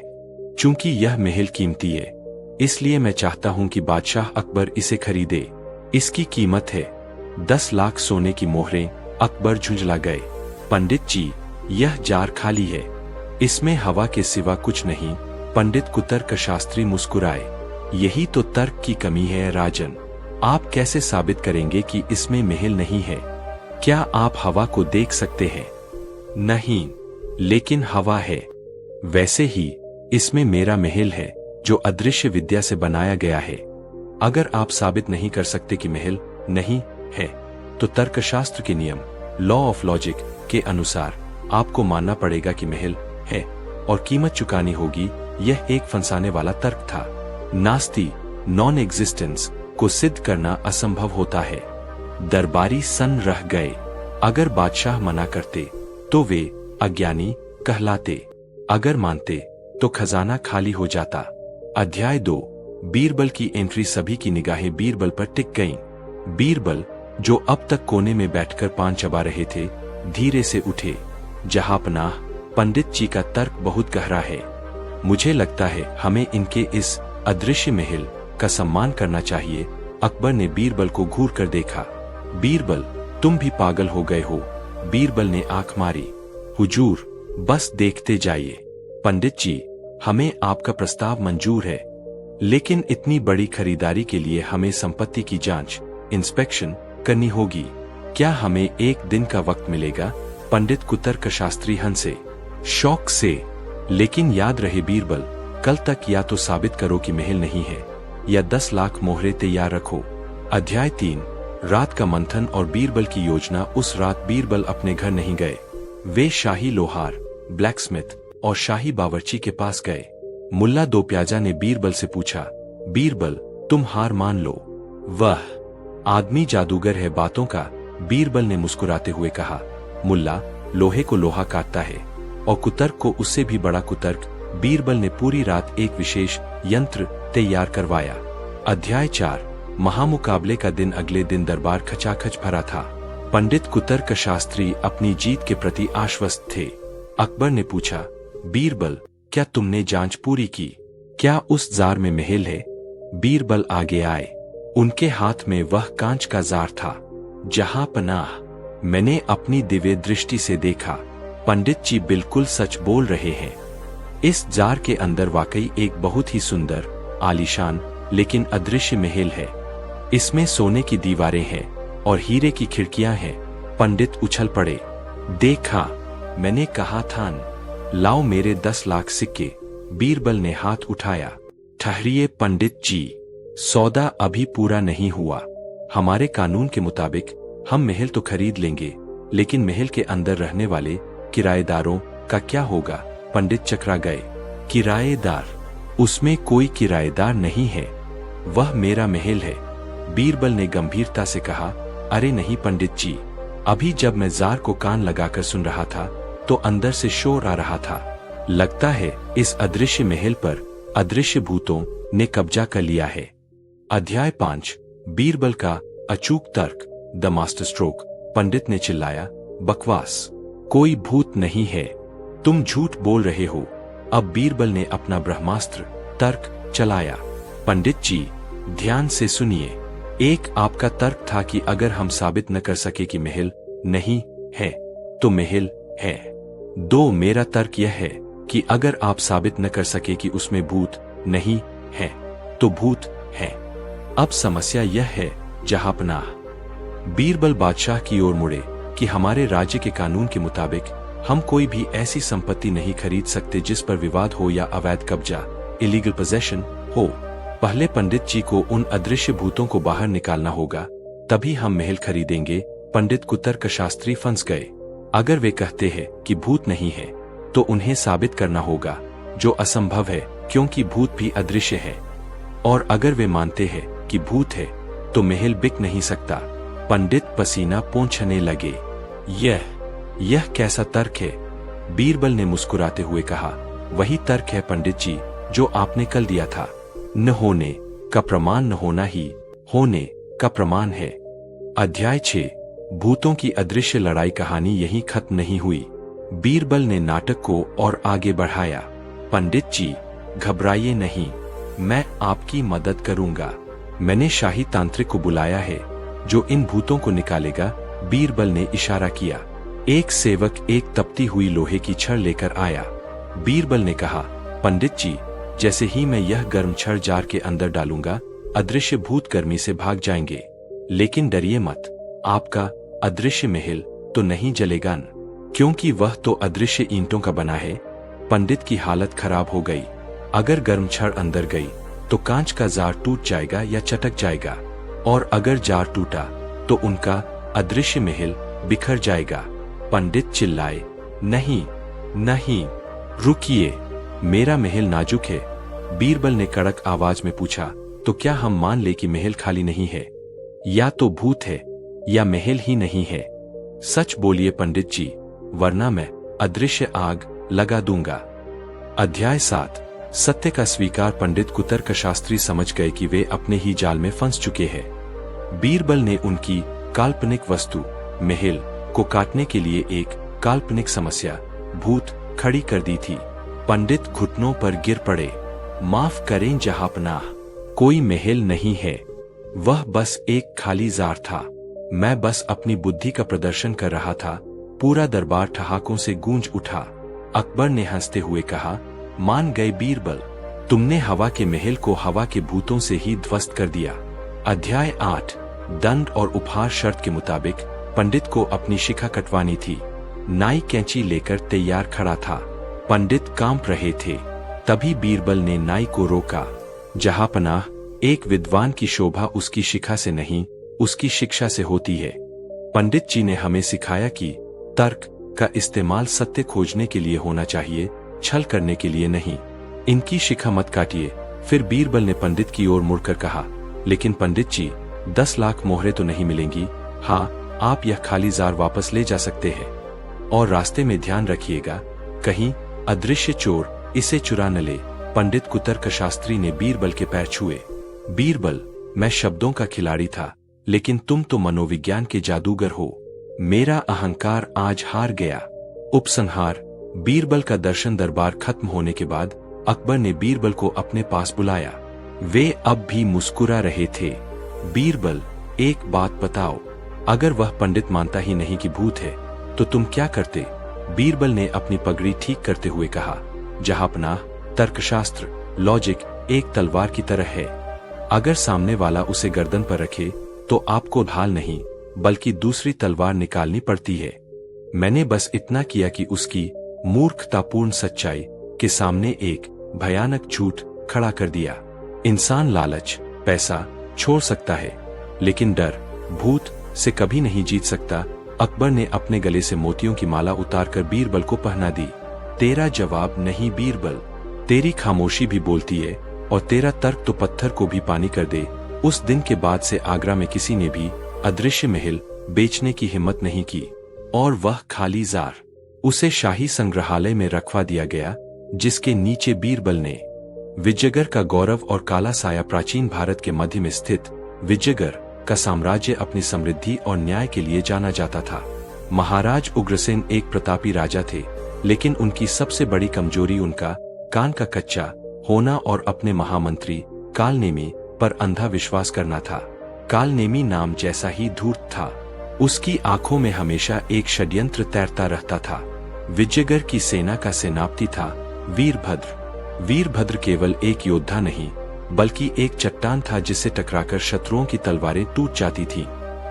Speaker 1: चूंकि यह महल कीमती है, इसलिए मैं चाहता हूं कि बादशाह अकबर इसे खरीदे। इसकी कीमत है 10 लाख सोने की मोहरें। अकबर झुंझला गए। पंडित जी, यह जार खाली है, इसमें हवा के सिवा कुछ नहीं। पंडित कुतर्क शास्त्री मुस्कुराए। यही तो तर्क की कमी है राजन। आप कैसे साबित करेंगे कि इसमें महल नहीं है? क्या आप हवा को देख सकते हैं? नहीं, लेकिन हवा है। वैसे ही इसमें मेरा महल है जो अदृश्य विद्या से बनाया गया है। अगर आप साबित नहीं कर सकते कि महल नहीं है, तो तर्कशास्त्र के नियम लॉ ऑफ लॉजिक के अनुसार आपको मानना पड़ेगा कि महल है और कीमत चुकानी होगी। यह एक फंसाने वाला तर्क था। नास्ती नॉन एग्जिस्टेंस को सिद्ध करना असंभव होता है। दरबारी सन्न रह गए। अगर बादशाह मना करते तो वे अज्ञानी कहलाते, अगर मानते तो खजाना खाली हो जाता। अध्याय 2 बीरबल की एंट्री। सभी की निगाहें बीरबल पर टिक गईं। बीरबल, जो अब तक कोने में बैठकर पान चबा रहे थे, धीरे से उठे। जहांपनाह, पंडित जी का तर्क बहुत गहरा है। मुझे लगता है हमें इनके इस अदृश्य महल का सम्मान करना चाहिए। अकबर ने बीरबल को घूर कर देखा। बीरबल, तुम भी पागल हो गए हो? बीरबल ने आंख मारी। हुजूर, बस देखते जाइए। पंडित जी, हमें आपका प्रस्ताव मंजूर है, लेकिन इतनी बड़ी खरीदारी के लिए हमें संपत्ति की जांच इंस्पेक्शन करनी होगी। क्या हमें एक दिन का वक्त मिलेगा? पंडित कुतर्क शास्त्री हंसे शौक से। लेकिन याद रहे बीरबल, कल तक या तो साबित करो कि महल नहीं है या 10 लाख मोहरें तैयार रखो। अध्याय 3 रात का मंथन और बीरबल की योजना। उस रात बीरबल अपने घर नहीं गए। वे शाही लोहार, ब्लैकस्मिथ और शाही बावर्ची के पास गए। मुल्ला दोप्याजा ने बीरबल से पूछा, बीरबल, तुम हार मान लो। वह आदमी जादूगर है बातों का। बीरबल ने मुस्कुराते हुए कहा, मुल्ला, लोहे को लोहा काटता है और कुतर्क को उससे भी बड़ा कुतर्क। बीरबल ने पूरी रात एक विशेष यंत्र तैयार करवाया। अध्याय 4 महामुकाबले का दिन। अगले दिन दरबार खचाखच भरा था। पंडित कुतर्क शास्त्री अपनी जीत के प्रति आश्वस्त थे। अकबर ने पूछा, बीरबल, क्या तुमने जांच पूरी की? क्या उस जार में महल है? बीरबल आगे आए। उनके हाथ में वह कांच का जार था। जहांपनाह, मैंने अपनी दिव्य दृष्टि से देखा। पंडित जी बिल्कुल सच बोल रहे हैं। इस जार के अंदर वाकई एक बहुत ही सुंदर, आलीशान लेकिन अदृश्य महल है। इसमें सोने की दीवारें हैं और हीरे की खिड़कियां हैं। पंडित उछल पड़े। देखा, मैंने कहा था न। लाओ मेरे 10 लाख सिक्के। बीरबल ने हाथ उठाया। ठहरिए पंडित जी, सौदा अभी पूरा नहीं हुआ। हमारे कानून के मुताबिक हम महल तो खरीद लेंगे, लेकिन महल के अंदर रहने वाले किराएदारों का क्या होगा? पंडित चकरा गए। किराएदार? उसमें कोई किराएदार नहीं है, वह मेरा महल है। बीरबल ने गंभीरता से कहा, अरे नहीं पंडित जी, अभी जब मैं जार को कान लगाकर सुन रहा था तो अंदर से शोर आ रहा था। लगता है इस अदृश्य महल पर अदृश्य भूतों ने कब्जा कर लिया है। अध्याय 5। बीरबल का अचूक तर्क, द मास्टर स्ट्रोक। पंडित ने चिल्लाया, बकवास, कोई भूत नहीं है, तुम झूठ बोल रहे हो। अब बीरबल ने अपना ब्रह्मास्त्र तर्क चलाया। पंडित जी, ध्यान से सुनिए। एक, आपका तर्क था कि अगर हम साबित न कर सके कि महल नहीं है तो महल है। 2, मेरा तर्क यह है कि अगर आप साबित न कर सके कि उसमें भूत नहीं है तो भूत है। अब समस्या यह है जहांपनाह। बीरबल बादशाह की ओर मुड़े कि हमारे राज्य के कानून के मुताबिक हम कोई भी ऐसी संपत्ति नहीं खरीद सकते जिस पर विवाद हो या अवैध कब्जा, इलीगल पोजेशन हो। पहले पंडित जी को उन अदृश्य भूतों को बाहर निकालना होगा, तभी हम महल खरीदेंगे। पंडित कुतर्क शास्त्री फंस गए। अगर वे कहते हैं कि भूत नहीं है तो उन्हें साबित करना होगा, जो असंभव है क्योंकि भूत भी अदृश्य है। और अगर वे मानते हैं कि भूत है तो महल बिक नहीं सकता। पंडित पसीना पोंछने लगे। यह कैसा तर्क है? बीरबल ने मुस्कुराते हुए कहा, वही तर्क है पंडित जी जो आपने कल दिया था। न होने का प्रमाण न होना ही होने का प्रमाण है। अध्याय 6। भूतों की अदृश्य लड़ाई। कहानी यहीं खत्म नहीं हुई। बीरबल ने नाटक को और आगे बढ़ाया। पंडित जी, घबराइए नहीं, मैं आपकी मदद करूंगा। मैंने शाही तांत्रिक को बुलाया है जो इन भूतों को निकालेगा। बीरबल ने इशारा किया। एक सेवक एक तपती हुई लोहे की छड़ लेकर आया। बीरबल ने कहा, पंडित जी, जैसे ही मैं यह गर्म छड़ जार के अंदर डालूंगा, अदृश्य भूत गर्मी से भाग जाएंगे। लेकिन डरिए मत, आपका अदृश्य महल तो नहीं जलेगा न, क्योंकि वह तो अदृश्य ईंटों का बना है। पंडित की हालत खराब हो गई। अगर गर्म छड़ अंदर गई तो कांच का जार टूट जाएगा या चटक जाएगा, और अगर जार टूटा तो उनका अदृश्य महल बिखर जाएगा। पंडित चिल्लाए, नहीं नहीं, रुकिए, मेरा महल नाजुक है। बीरबल ने कड़क आवाज में पूछा, तो क्या हम मान ले कि महल खाली नहीं है? या तो भूत है या महल ही नहीं है। सच बोलिए पंडित जी, वरना मैं अदृश्य आग लगा दूंगा। अध्याय 7। सत्य का स्वीकार। पंडित कुतर्क शास्त्री समझ गए कि वे अपने ही जाल में फंस चुके हैं। बीरबल ने उनकी काल्पनिक वस्तु महल को काटने के लिए एक काल्पनिक समस्या भूत खड़ी कर दी थी। पंडित घुटनों पर गिर पड़े। माफ करें जहांपनाह, कोई महल नहीं है, वह बस एक खाली जार था। मैं बस अपनी बुद्धि का प्रदर्शन कर रहा था। पूरा दरबार ठहाकों से गूंज उठा। अकबर ने हंसते हुए कहा, मान गए बीरबल, तुमने हवा के महल को हवा के भूतों से ही ध्वस्त कर दिया। अध्याय 8। दंड और उपहार। शर्त के मुताबिक पंडित को अपनी शिखा कटवानी थी। नाई कैंची लेकर तैयार खड़ा था। पंडित कांप रहे थे। तभी बीरबल ने नाई को रोका। जहांपनाह, एक विद्वान की शोभा उसकी शिखा से नहीं, उसकी शिक्षा से होती है। पंडित जी ने हमें सिखाया कि तर्क का इस्तेमाल सत्य खोजने के लिए होना चाहिए, छल करने के लिए नहीं। इनकी शिखा मत काटिए। फिर बीरबल ने पंडित की ओर मुड़कर कहा, लेकिन पंडित जी, 10 लाख मोहरें तो नहीं मिलेंगी? हाँ, आप यह खाली जार वापस ले जा सकते हैं, और रास्ते में ध्यान रखिएगा कहीं अदृश्य चोर इसे चुरा न ले। पंडित कुतर्क शास्त्री ने बीरबल के पैर छुए। बीरबल, मैं शब्दों का खिलाड़ी था, लेकिन तुम तो मनोविज्ञान के जादूगर हो। मेरा अहंकार आज हार गया। उपसंहार। बीरबल का दर्शन। दरबार खत्म होने के बाद अकबर ने बीरबल को अपने पास बुलाया। वे अब भी मुस्कुरा रहे थे। बीरबल, एक बात बताओ, अगर वह पंडित मानता ही नहीं कि भूत है तो तुम क्या करते? बीरबल ने अपनी पगड़ी ठीक करते हुए कहा, जहांपनाह, तर्कशास्त्र, लॉजिक एक तलवार की तरह है। अगर सामने वाला उसे गर्दन पर रखे तो आपको ढाल नहीं बल्कि दूसरी तलवार निकालनी पड़ती है। मैंने बस इतना किया कि उसकी मूर्खतापूर्ण सच्चाई के सामने एक भयानक झूठ खड़ा कर दिया। इंसान लालच, पैसा छोड़ सकता है, लेकिन डर, भूत से कभी नहीं जीत सकता। अकबर ने अपने गले से मोतियों की माला उतारकर बीरबल को पहना दी। तेरा जवाब नहीं बीरबल, तेरी खामोशी भी बोलती है, और तेरा तर्क तो पत्थर को भी पानी कर दे। उस दिन के बाद से आगरा में किसी ने भी अदृश्य महल बेचने की हिम्मत नहीं की, और वह खाली जार। उसे शाही संग्रहालय में रखवा दिया गया, जिसके नीचे बीरबल ने विजयगढ़ का गौरव और काला साया प्राचीन भारत के मध्य में स्थित विजयगढ़ का साम्राज्य अपनी समृद्धि और न्याय के लिए जाना जाता था। महाराज उग्रसेन एक प्रतापी राजा थे, लेकिन उनकी सबसे बड़ी कमजोरी उनका कान का कच्चा होना और अपने महामंत्री कालनेमी पर अंधा विश्वास करना था। कालनेमी नाम जैसा ही धूर्त था। उसकी आंखों में हमेशा एक षड्यंत्र तैरता रहता था। विजयगढ़ की सेना का सेनापति था वीरभद्र। वीरभद्र केवल एक योद्धा नहीं, बल्कि एक चट्टान था जिससे टकराकर शत्रुओं की तलवारें टूट जाती थीं।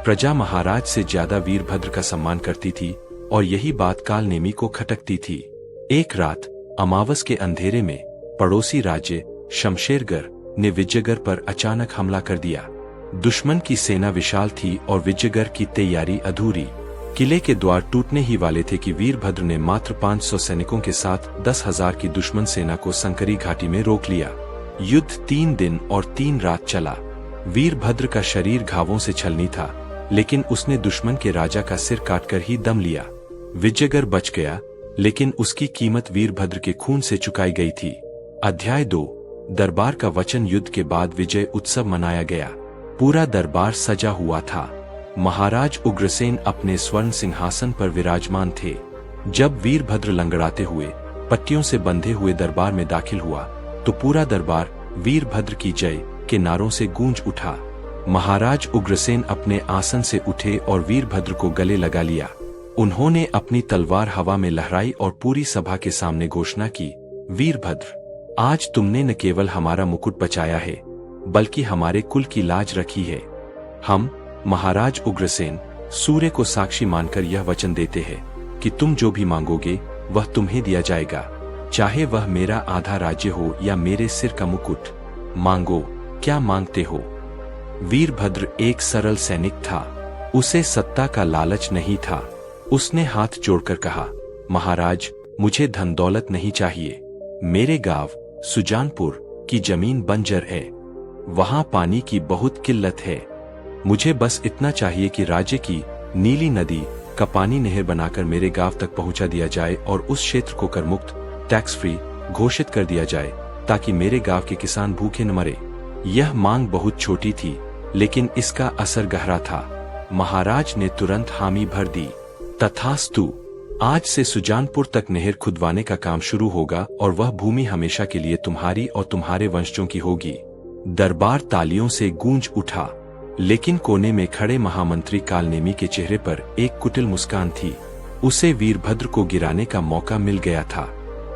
Speaker 1: प्रजा महाराज से ज्यादा वीरभद्र का सम्मान करती थी और यही बात कालनेमी को खटकती थी। एक रात अमावस के अंधेरे में पड़ोसी राज्य शमशेरगढ़ ने विजयगढ़ पर अचानक हमला कर दिया। दुश्मन की सेना विशाल थी और विजयगढ़ की तैयारी अधूरी। किले के द्वार टूटने ही वाले थे कि वीरभद्र ने मात्र 500 सैनिकों के साथ 10,000 की दुश्मन सेना को संकरी घाटी में रोक लिया। युद्ध 3 दिन और 3 रात चला। वीरभद्र का शरीर घावों से छलनी था, लेकिन उसने दुश्मन के राजा का सिर काटकर ही दम लिया। विजयगढ़ बच गया, लेकिन उसकी कीमत वीरभद्र के खून से चुकाई गई थी। अध्याय 2 दरबार का वचन। युद्ध के बाद विजय उत्सव मनाया गया। पूरा दरबार सजा हुआ था। महाराज उग्रसेन अपने स्वर्ण सिंहासन पर विराजमान थे। जब वीरभद्र लंगड़ाते हुए पट्टियों से बंधे हुए दरबार में दाखिल हुआ, तो पूरा दरबार वीरभद्र की जय के नारों से गूंज उठा। महाराज उग्रसेन अपने आसन से उठे और वीरभद्र को गले लगा लिया। उन्होंने अपनी तलवार हवा में लहराई और पूरी सभा के सामने घोषणा की, वीरभद्र, आज तुमने न केवल हमारा मुकुट बचाया है, बल्कि हमारे कुल की लाज रखी है। हम महाराज उग्रसेन सूर्य को साक्षी मानकर यह वचन देते हैं कि तुम जो भी मांगोगे वह तुम्हें दिया जाएगा, चाहे वह मेरा आधा राज्य हो या मेरे सिर का मुकुट। मांगो, क्या मांगते हो? वीरभद्र एक सरल सैनिक था। उसे सत्ता का लालच नहीं था। उसने हाथ जोड़कर कहा, महाराज, मुझे धन दौलत नहीं चाहिए। मेरे गांव सुजानपुर की जमीन बंजर है, वहां पानी की बहुत किल्लत है। मुझे बस इतना चाहिए कि राज्य की नीली नदी का पानी नहर बनाकर मेरे गांव तक पहुंचा दिया जाए और उस क्षेत्र को कर मुक्त, टैक्स फ्री घोषित कर दिया जाए, ताकि मेरे गांव के किसान भूखे न मरे। यह मांग बहुत छोटी थी, लेकिन इसका असर गहरा था। महाराज ने तुरंत हामी भर दी। तथास्तु। आज से सुजानपुर तक नहर खुदवाने का काम शुरू होगा और वह भूमि हमेशा के लिए तुम्हारी और तुम्हारे वंशजों की होगी। दरबार तालियों से गूंज उठा, लेकिन कोने में खड़े महामंत्री कालनेमी के चेहरे पर एक कुटिल मुस्कान थी। उसे वीरभद्र को गिराने का मौका मिल गया था।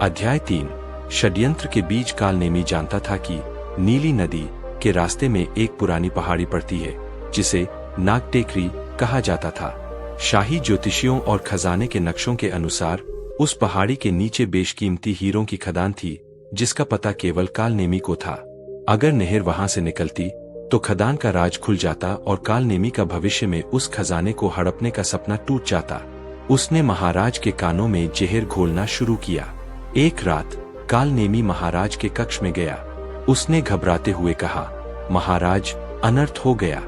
Speaker 1: अध्याय 3 षड्यंत्र के बीच। कालनेमी जानता था कि नीली नदी के रास्ते में एक पुरानी पहाड़ी पड़ती है, जिसे नागटेकरी कहा जाता था। शाही ज्योतिषियों और खजाने के नक्शों के अनुसार उस पहाड़ी के नीचे बेशकीमती हीरों की खदान थी, जिसका पता केवल कालनेमी को था। अगर नहर वहां से निकलती तो खदान का राज खुल जाता और कालनेमी का भविष्य में उस खजाने को हड़पने का सपना टूट जाता। उसने महाराज के कानों में जहर घोलना शुरू किया। एक रात कालनेमी महाराज के कक्ष में गया। उसने घबराते हुए कहा, महाराज, अनर्थ हो गया।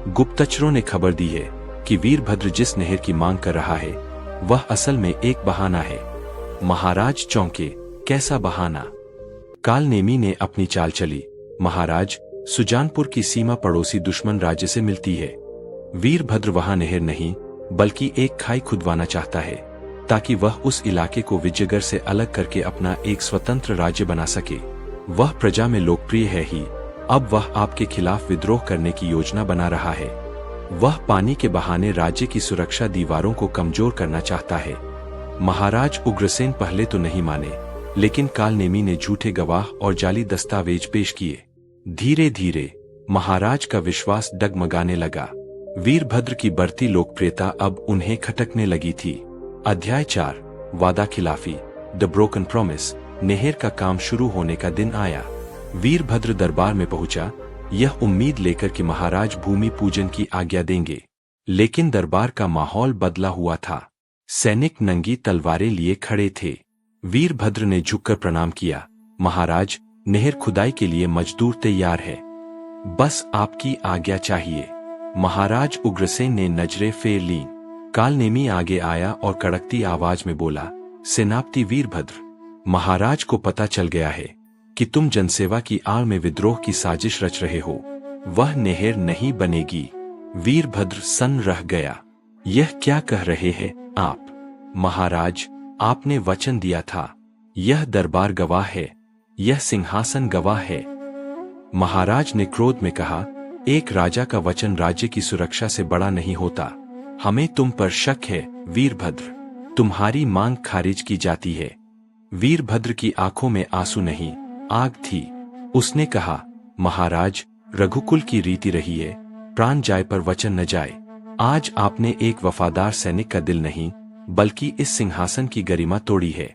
Speaker 1: गुप्तचरों ने खबर दी है कि वीरभद्र जिस नहर की मांग कर रहा है वह असल में एक बहाना है। महाराज चौंके, कैसा बहाना? कालनेमी ने अपनी चाल चली। महाराज, सुजानपुर की सीमा पड़ोसी दुश्मन राज्य से मिलती है। वीरभद्र वहां नहर नहीं बल्कि एक खाई खुदवाना चाहता है, ताकि वह उस इलाके को विजयगढ़ से अलग करके अपना एक स्वतंत्र राज्य बना सके। वह प्रजा में लोकप्रिय है ही, अब वह आपके खिलाफ विद्रोह करने की योजना बना रहा है। वह पानी के बहाने राज्य की सुरक्षा दीवारों को कमजोर करना चाहता है। महाराज उग्रसेन पहले तो नहीं माने, लेकिन कालनेमी ने झूठे गवाह और जाली दस्तावेज पेश किए। धीरे धीरे महाराज का विश्वास डगमगाने लगा। वीरभद्र की बढ़ती लोकप्रियता अब उन्हें खटकने लगी थी। अध्याय 4 वादा खिलाफी। The broken promise. नहर का काम शुरू होने का दिन आया। वीरभद्र दरबार में पहुंचा, यह उम्मीद लेकर कि महाराज भूमि पूजन की आज्ञा देंगे। लेकिन दरबार का माहौल बदला हुआ था। सैनिक नंगी तलवारें लिए खड़े थे। वीरभद्र ने झुककर प्रणाम किया। महाराज, नहर खुदाई के लिए मजदूर तैयार है, बस आपकी आज्ञा चाहिए। महाराज उग्रसेन ने नजरें फेर लीं। कालनेमी आगे आया और कड़कती आवाज में बोला, सेनापति वीरभद्र, महाराज को पता चल गया है कि तुम जनसेवा की आड़ में विद्रोह की साजिश रच रहे हो। वह नहर नहीं बनेगी। वीरभद्र सन्न रह गया। यह क्या कह रहे हैं आप? महाराज, आपने वचन दिया था। यह दरबार गवाह है, यह सिंहासन गवाह है। महाराज ने क्रोध में कहा, एक राजा का वचन राज्य की सुरक्षा से बड़ा नहीं होता। हमें तुम पर शक है वीरभद्र, तुम्हारी मांग खारिज की जाती है। वीरभद्र की आंखों में आंसू नहीं, आग थी। उसने कहा, महाराज, रघुकुल की रीति रही है, प्राण जाए पर वचन न जाए। आज आपने एक वफादार सैनिक का दिल नहीं, बल्कि इस सिंहासन की गरिमा तोड़ी है।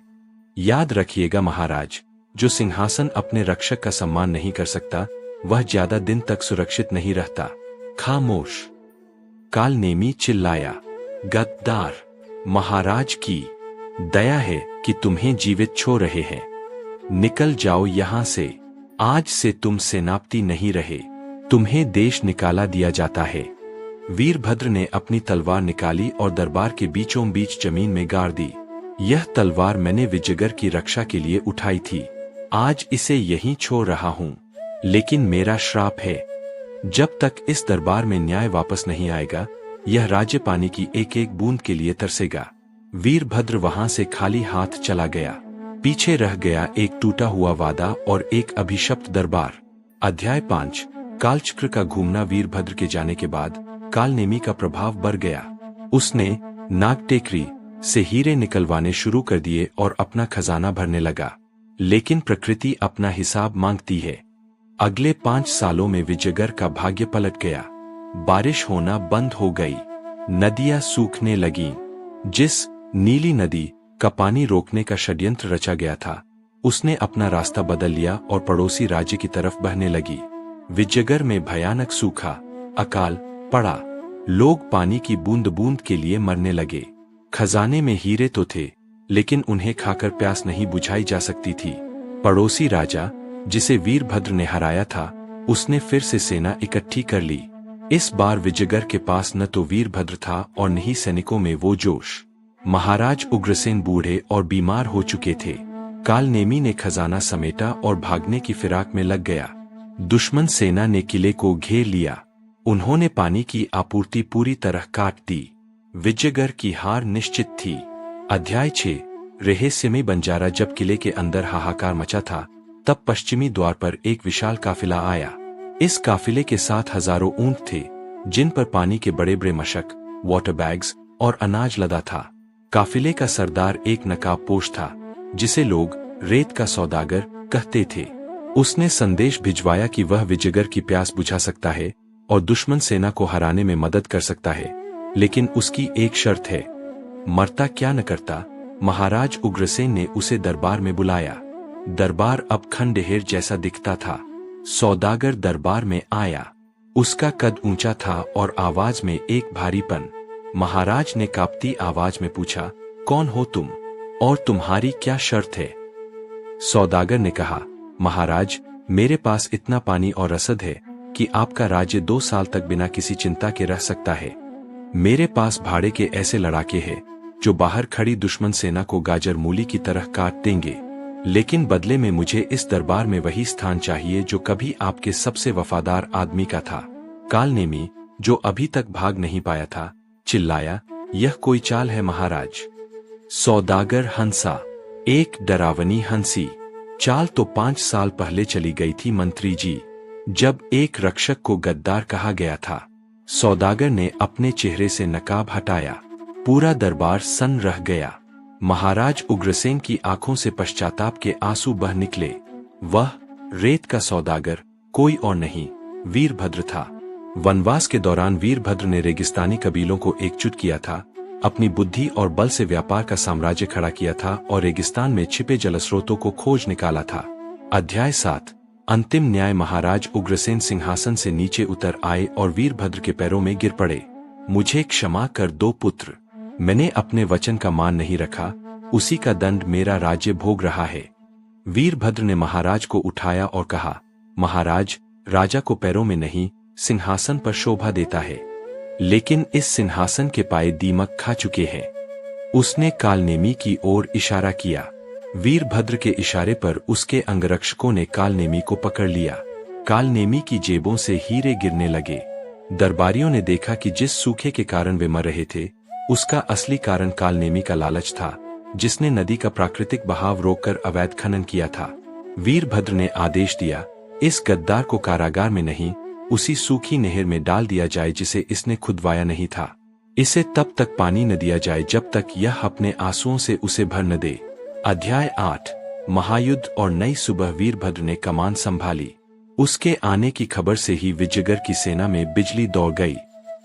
Speaker 1: याद रखिएगा महाराज, जो सिंहासन अपने रक्षक का सम्मान नहीं कर सकता, वह ज्यादा दिन तक सुरक्षित नहीं रहता। खामोश। कालनेमी चिल्लाया, गद्दार, महाराज की दया है कि तुम्हें जीवित छोड़ रहे हैं। निकल जाओ यहां से। आज से तुम सेनापति नहीं रहे, तुम्हें देश निकाला दिया जाता है। वीरभद्र ने अपनी तलवार निकाली और दरबार के बीचों बीच जमीन में गाड़ दी। यह तलवार मैंने विजयगढ़ की रक्षा के लिए उठाई थी। आज इसे यहीं छोड़ रहा हूं, लेकिन मेरा श्राप है, जब तक इस दरबार में न्याय वापस नहीं आएगा, यह राज्य पानी की एक एक बूंद के लिए तरसेगा। वीरभद्र वहां से खाली हाथ चला गया। पीछे रह गया एक टूटा हुआ वादा और एक अभिशप्त दरबार। अध्याय 5। कालचक्र का घूमना। वीरभद्र के जाने के बाद कालनेमी का प्रभाव बढ़ गया। उसने नागटेकरी से हीरे निकलवाने शुरू कर दिए और अपना खजाना भरने लगा। लेकिन प्रकृति अपना हिसाब मांगती है। अगले 5 सालों में विजयगढ़ का भाग्य पलट गया। बारिश होना बंद हो गई, नदियां सूखने लगीं। जिस नीली नदी का पानी रोकने का षड्यंत्र रचा गया था, उसने अपना रास्ता बदल लिया और पड़ोसी राज्य की तरफ बहने लगी। विजयगढ़ में भयानक सूखा, अकाल पड़ा। लोग पानी की बूंद बूंद के लिए मरने लगे। खजाने में हीरे तो थे, लेकिन उन्हें खाकर प्यास नहीं बुझाई जा सकती थी। पड़ोसी राजा, जिसे वीरभद्र ने हराया था, उसने फिर से सेना इकट्ठी कर ली। इस बार विजयगढ़ के पास न तो वीरभद्र था और न ही सैनिकों में वो जोश। महाराज उग्रसेन बूढ़े और बीमार हो चुके थे। कालनेमी ने खजाना समेटा और भागने की फिराक में लग गया। दुश्मन सेना ने किले को घेर लिया। उन्होंने पानी की आपूर्ति पूरी तरह काट दी। विजयगढ़ की हार निश्चित थी। अध्याय 6। रहस्यमयी बंजारा। जब किले के अंदर हाहाकार मचा था, तब पश्चिमी द्वार पर एक विशाल काफिला आया। इस काफिले के साथ हजारों ऊंट थे, जिन पर पानी के बड़े बड़े मशक, वाटर बैग्स और अनाज लदा था। काफिले का सरदार एक नकाबपोश था, जिसे लोग रेत का सौदागर कहते थे। उसने संदेश भिजवाया कि वह विजयगढ़ की प्यास बुझा सकता है और दुश्मन सेना को हराने में मदद कर सकता है, लेकिन उसकी एक शर्त है। मरता क्या न करता। महाराज उग्रसेन ने उसे दरबार में बुलाया। दरबार अब खंडहर जैसा दिखता था। सौदागर दरबार में आया। उसका कद ऊंचा था और आवाज में एक भारीपन। महाराज ने कांपती आवाज में पूछा, कौन हो तुम और तुम्हारी क्या शर्त है? सौदागर ने कहा, महाराज, मेरे पास इतना पानी और रसद है कि आपका राज्य 2 साल तक बिना किसी चिंता के रह सकता है। मेरे पास भाड़े के ऐसे लड़ाके हैं जो बाहर खड़ी दुश्मन सेना को गाजर मूली की तरह काट देंगे, लेकिन बदले में मुझे इस दरबार में वही स्थान चाहिए जो कभी आपके सबसे वफादार आदमी का था। कालनेमी, जो अभी तक भाग नहीं पाया था, चिल्लाया, यह कोई चाल है महाराज। सौदागर हंसा। एक डरावनी हंसी। चाल तो 5 साल पहले चली गई थी मंत्री जी, जब एक रक्षक को गद्दार कहा गया था। सौदागर ने अपने चेहरे से नकाब हटाया। पूरा दरबार सन्न रह गया। महाराज उग्रसेन की आंखों से पश्चाताप के आंसू बह निकले। वह रेत का सौदागर कोई और नहीं, वीरभद्र था। वनवास के दौरान वीरभद्र ने रेगिस्तानी कबीलों को एकजुट किया था, अपनी बुद्धि और बल से व्यापार का साम्राज्य खड़ा किया था और रेगिस्तान में छिपे जलस्रोतों को खोज निकाला था। अध्याय 7। अंतिम न्याय। महाराज उग्रसेन सिंहासन से नीचे उतर आए और वीरभद्र के पैरों में गिर पड़े। मुझे क्षमा कर दो पुत्र, मैंने अपने वचन का मान नहीं रखा, उसी का दंड मेरा राज्य भोग रहा है। वीरभद्र ने महाराज को उठाया और कहा, महाराज, राजा को पैरों में नहीं, सिंहासन पर शोभा देता है, लेकिन इस सिंहासन के पाए दीमक खा चुके हैं। उसने कालनेमी की ओर इशारा किया। वीरभद्र के इशारे पर उसके अंगरक्षकों ने कालनेमी को पकड़ लिया। कालनेमी की जेबों से हीरे गिरने लगे। दरबारियों ने देखा कि जिस सूखे के कारण वे मर रहे थे, उसका असली कारण कालनेमी का लालच था, जिसने नदी का प्राकृतिक बहाव रोककर अवैध खनन किया था। वीरभद्र ने आदेश दिया, इस गद्दार को कारागार में नहीं, उसी सूखी नहर में डाल दिया जाए जिसे इसने खुदवाया नहीं था। इसे तब तक पानी न दिया जाए जब तक यह अपने आंसुओं से उसे भर न दे। अध्याय 8 महायुद्ध। और नई सुबह वीरभद्र ने कमान संभाली। उसके आने की खबर से ही विजयगढ़ की सेना में बिजली दौड़ गई।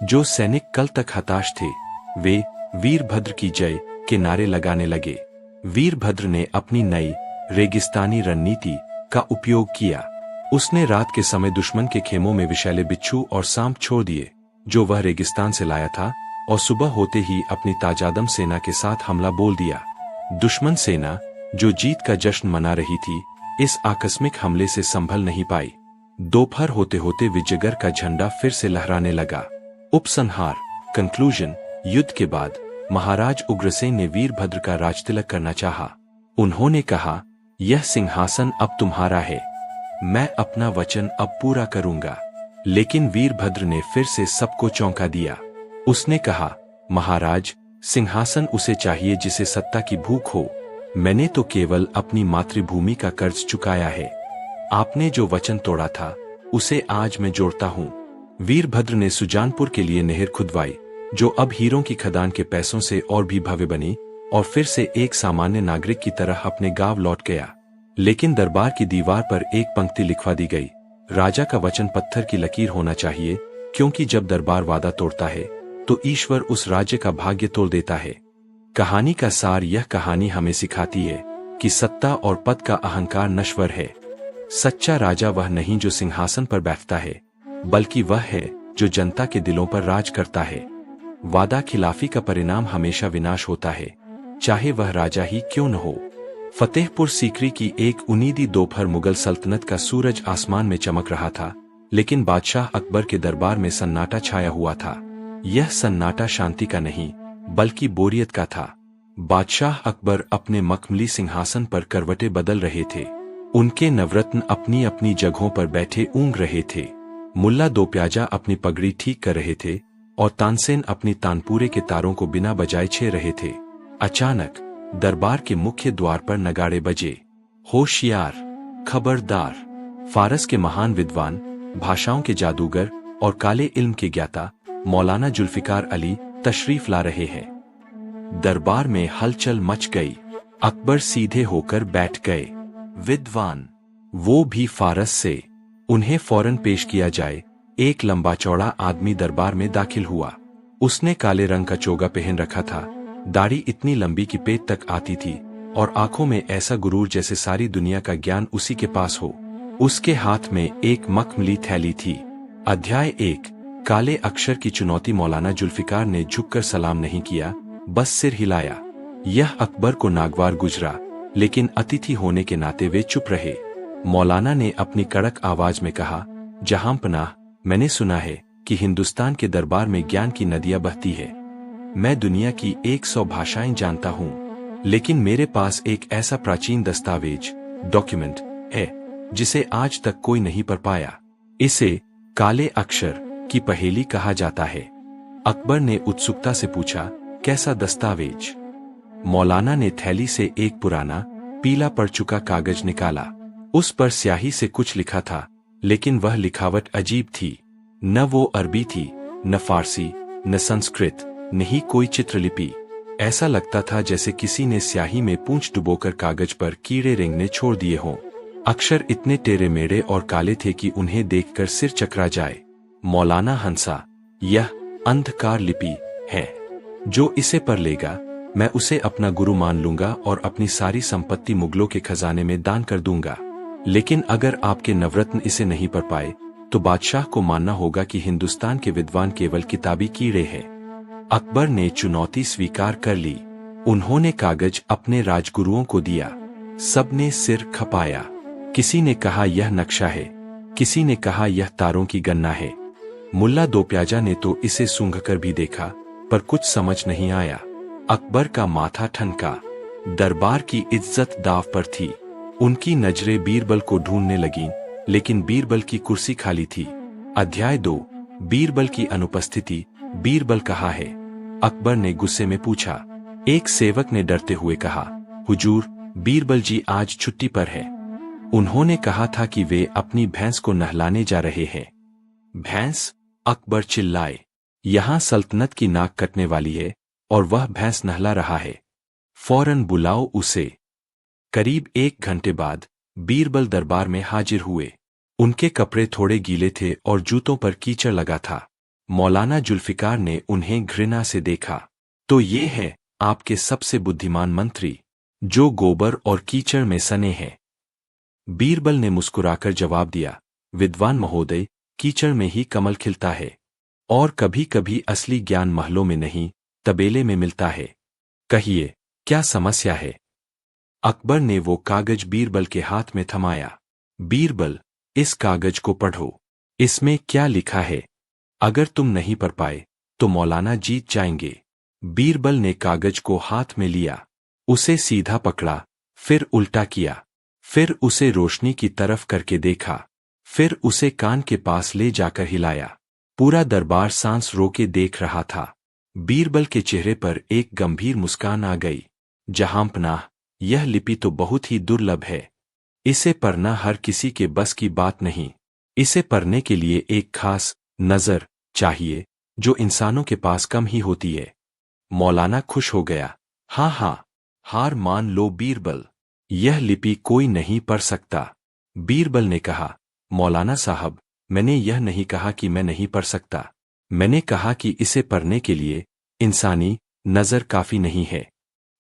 Speaker 1: जो सैनिक कल तक हताश थे, वे वीरभद्र की जय के नारे लगाने लगे। वीरभद्र ने अपनी नई रेगिस्तानी रणनीति का उपयोग किया। उसने रात के समय दुश्मन के खेमों में विषैले बिच्छू और सांप छोड़ दिए, जो वह रेगिस्तान से लाया था, और सुबह होते ही अपनी ताजादम सेना के साथ हमला बोल दिया। दुश्मन सेना, जो जीत का जश्न मना रही थी, इस आकस्मिक हमले से संभल नहीं पाई। दोपहर होते होते विजयगढ़ का झंडा फिर से लहराने लगा। उपसंहार कंक्लूजन। युद्ध के बाद महाराज उग्रसेन ने वीरभद्र का राजतिलक करना चाहा। उन्होंने कहा, यह सिंहासन अब तुम्हारा है, मैं अपना वचन अब पूरा करूंगा। लेकिन वीरभद्र ने फिर से सबको चौंका दिया। उसने कहा, महाराज, सिंहासन उसे चाहिए जिसे सत्ता की भूख हो। मैंने तो केवल अपनी मातृभूमि का कर्ज चुकाया है। आपने जो वचन तोड़ा था, उसे आज मैं जोड़ता हूँ। वीरभद्र ने सुजानपुर के लिए नहर खुदवाई, जो अब हीरों की खदान के पैसों से और भी भव्य बनी, और फिर से एक सामान्य नागरिक की तरह अपने गांव लौट गया। लेकिन दरबार की दीवार पर एक पंक्ति लिखवा दी गई, राजा का वचन पत्थर की लकीर होना चाहिए, क्योंकि जब दरबार वादा तोड़ता है तो ईश्वर उस राज्य का भाग्य तोड़ देता है। कहानी का सार। यह कहानी हमें सिखाती है कि सत्ता और पद का अहंकार नश्वर है। सच्चा राजा वह नहीं जो सिंहासन पर बैठता है, बल्कि वह है जो जनता के दिलों पर राज करता है। वादा खिलाफी का परिणाम हमेशा विनाश होता है, चाहे वह राजा ही क्यों न हो। फतेहपुर सीकरी की एक उनीदी दोपहर मुगल सल्तनत का सूरज आसमान में चमक रहा था, लेकिन बादशाह अकबर के दरबार में सन्नाटा छाया हुआ था। यह सन्नाटा शांति का नहीं, बल्कि बोरियत का था। बादशाह अकबर अपने मखमली सिंहासन पर करवटें बदल रहे थे। उनके नवरत्न अपनी अपनी जगहों पर बैठे ऊँघ रहे थे। मुल्ला दो प्याजा अपनी पगड़ी ठीक कर रहे थे, और तानसेन अपनी तानपूरे के तारों को बिना बजाए छे रहे थे। अचानक दरबार के मुख्य द्वार पर नगाड़े बजे। होशियार, खबरदार! फारस के महान विद्वान, भाषाओं के जादूगर और काले इल्म के ज्ञाता मौलाना जुल्फिकार अली तशरीफ ला रहे हैं। दरबार में हलचल मच गई। अकबर सीधे होकर बैठ गए। विद्वान, वो भी फारस से, उन्हें फौरन पेश किया जाए। एक लंबा चौड़ा आदमी दरबार में दाखिल हुआ। उसने काले रंग का चोगा पहन रखा था, दाढ़ी इतनी लंबी कि पेट तक आती थी, और आंखों में ऐसा गुरूर जैसे सारी दुनिया का ज्ञान उसी के पास हो। उसके हाथ में एक मखमली थैली थी। अध्याय 1 काले अक्षर की चुनौती। मौलाना जुल्फिकार ने झुककर सलाम नहीं किया, बस सिर हिलाया। यह अकबर को नागवार गुजरा, लेकिन अतिथि होने के नाते वे चुप रहे। मौलाना ने अपनी कड़क आवाज में कहा, जहांपनाह, मैंने सुना है कि हिंदुस्तान के दरबार में ज्ञान की नदियां बहती है। मैं दुनिया की 100 भाषाएं जानता हूँ, लेकिन मेरे पास एक ऐसा प्राचीन दस्तावेज, डॉक्यूमेंट है, जिसे आज तक कोई नहीं पढ़ पाया। इसे काले अक्षर की पहेली कहा जाता है। अकबर ने उत्सुकता से पूछा, कैसा दस्तावेज? मौलाना ने थैली से एक पुराना, पीला पड़ चुका कागज निकाला। उस पर स्याही से कुछ लिखा था, लेकिन वह लिखावट अजीब थी। न वो अरबी थी, न फारसी, न संस्कृत, न ही कोई चित्रलिपि। ऐसा लगता था जैसे किसी ने स्याही में पूंछ डुबोकर कागज पर कीड़े रेंगने छोड़ दिए हों। अक्षर इतने टेढ़े मेढ़े और काले थे कि उन्हें देखकर सिर चकरा जाए। मौलाना हंसा, यह अंधकार लिपि है। जो इसे पढ़ लेगा, मैं उसे अपना गुरु मान लूंगा और अपनी सारी संपत्ति मुगलों के खजाने में दान कर दूंगा। लेकिन अगर आपके नवरत्न इसे नहीं पढ़ पाए, तो बादशाह को मानना होगा कि हिंदुस्तान के विद्वान केवल किताबी कीड़े हैं। अकबर ने चुनौती स्वीकार कर ली। उन्होंने कागज अपने राजगुरुओं को दिया। सबने सिर खपाया। किसी ने कहा यह नक्शा है, किसी ने कहा यह तारों की गणना है। मुल्ला दो प्याजा ने तो इसे सूंघकर भी देखा, पर कुछ समझ नहीं आया। अकबर का माथा ठनका। दरबार की इज्जत दांव पर थी। उनकी नजरें बीरबल को ढूंढने लगीं, लेकिन बीरबल की कुर्सी खाली थी। अध्याय 2। बीरबल की अनुपस्थिति। बीरबल कहाँ है? अकबर ने गुस्से में पूछा। एक सेवक ने डरते हुए कहा, हुजूर, बीरबल जी आज छुट्टी पर है। उन्होंने कहा था कि वे अपनी भैंस को नहलाने जा रहे हैं। भैंस? अकबर चिल्लाए। यहाँ सल्तनत की नाक कटने वाली है और वह भैंस नहला रहा है। फौरन बुलाओ उसे। करीब 1 घंटे बाद बीरबल दरबार में हाजिर हुए। उनके कपड़े थोड़े गीले थे और जूतों पर कीचड़ लगा था। मौलाना जुल्फिकार ने उन्हें घृणा से देखा। तो ये है आपके सबसे बुद्धिमान मंत्री, जो गोबर और कीचड़ में सने हैं। बीरबल ने मुस्कुराकर जवाब दिया, विद्वान महोदय, कीचड़ में ही कमल खिलता है। और कभी कभी असली ज्ञान महलों में नहीं, तबेले में मिलता है। कहिए, क्या समस्या है? अकबर ने वो कागज बीरबल के हाथ में थमाया। बीरबल, इस कागज को पढ़ो। इसमें क्या लिखा है? अगर तुम नहीं पढ़ पाए तो मौलाना जीत जाएंगे। बीरबल ने कागज को हाथ में लिया, उसे सीधा पकड़ा, फिर उल्टा किया, फिर उसे रोशनी की तरफ करके देखा, फिर उसे कान के पास ले जाकर हिलाया। पूरा दरबार सांस रोके देख रहा था। बीरबल के चेहरे पर एक गंभीर मुस्कान आ गई। जहांपनाह, यह लिपि तो बहुत ही दुर्लभ है। इसे पढ़ना हर किसी के बस की बात नहीं। इसे पढ़ने के लिए एक खास नजर चाहिए, जो इंसानों के पास कम ही होती है। मौलाना खुश हो गया। हाँ हाँ, हार मान लो बीरबल, यह लिपि कोई नहीं पढ़ सकता। बीरबल ने कहा, मौलाना साहब, मैंने यह नहीं कहा कि मैं नहीं पढ़ सकता। मैंने कहा कि इसे पढ़ने के लिए इंसानी नजर काफी नहीं है।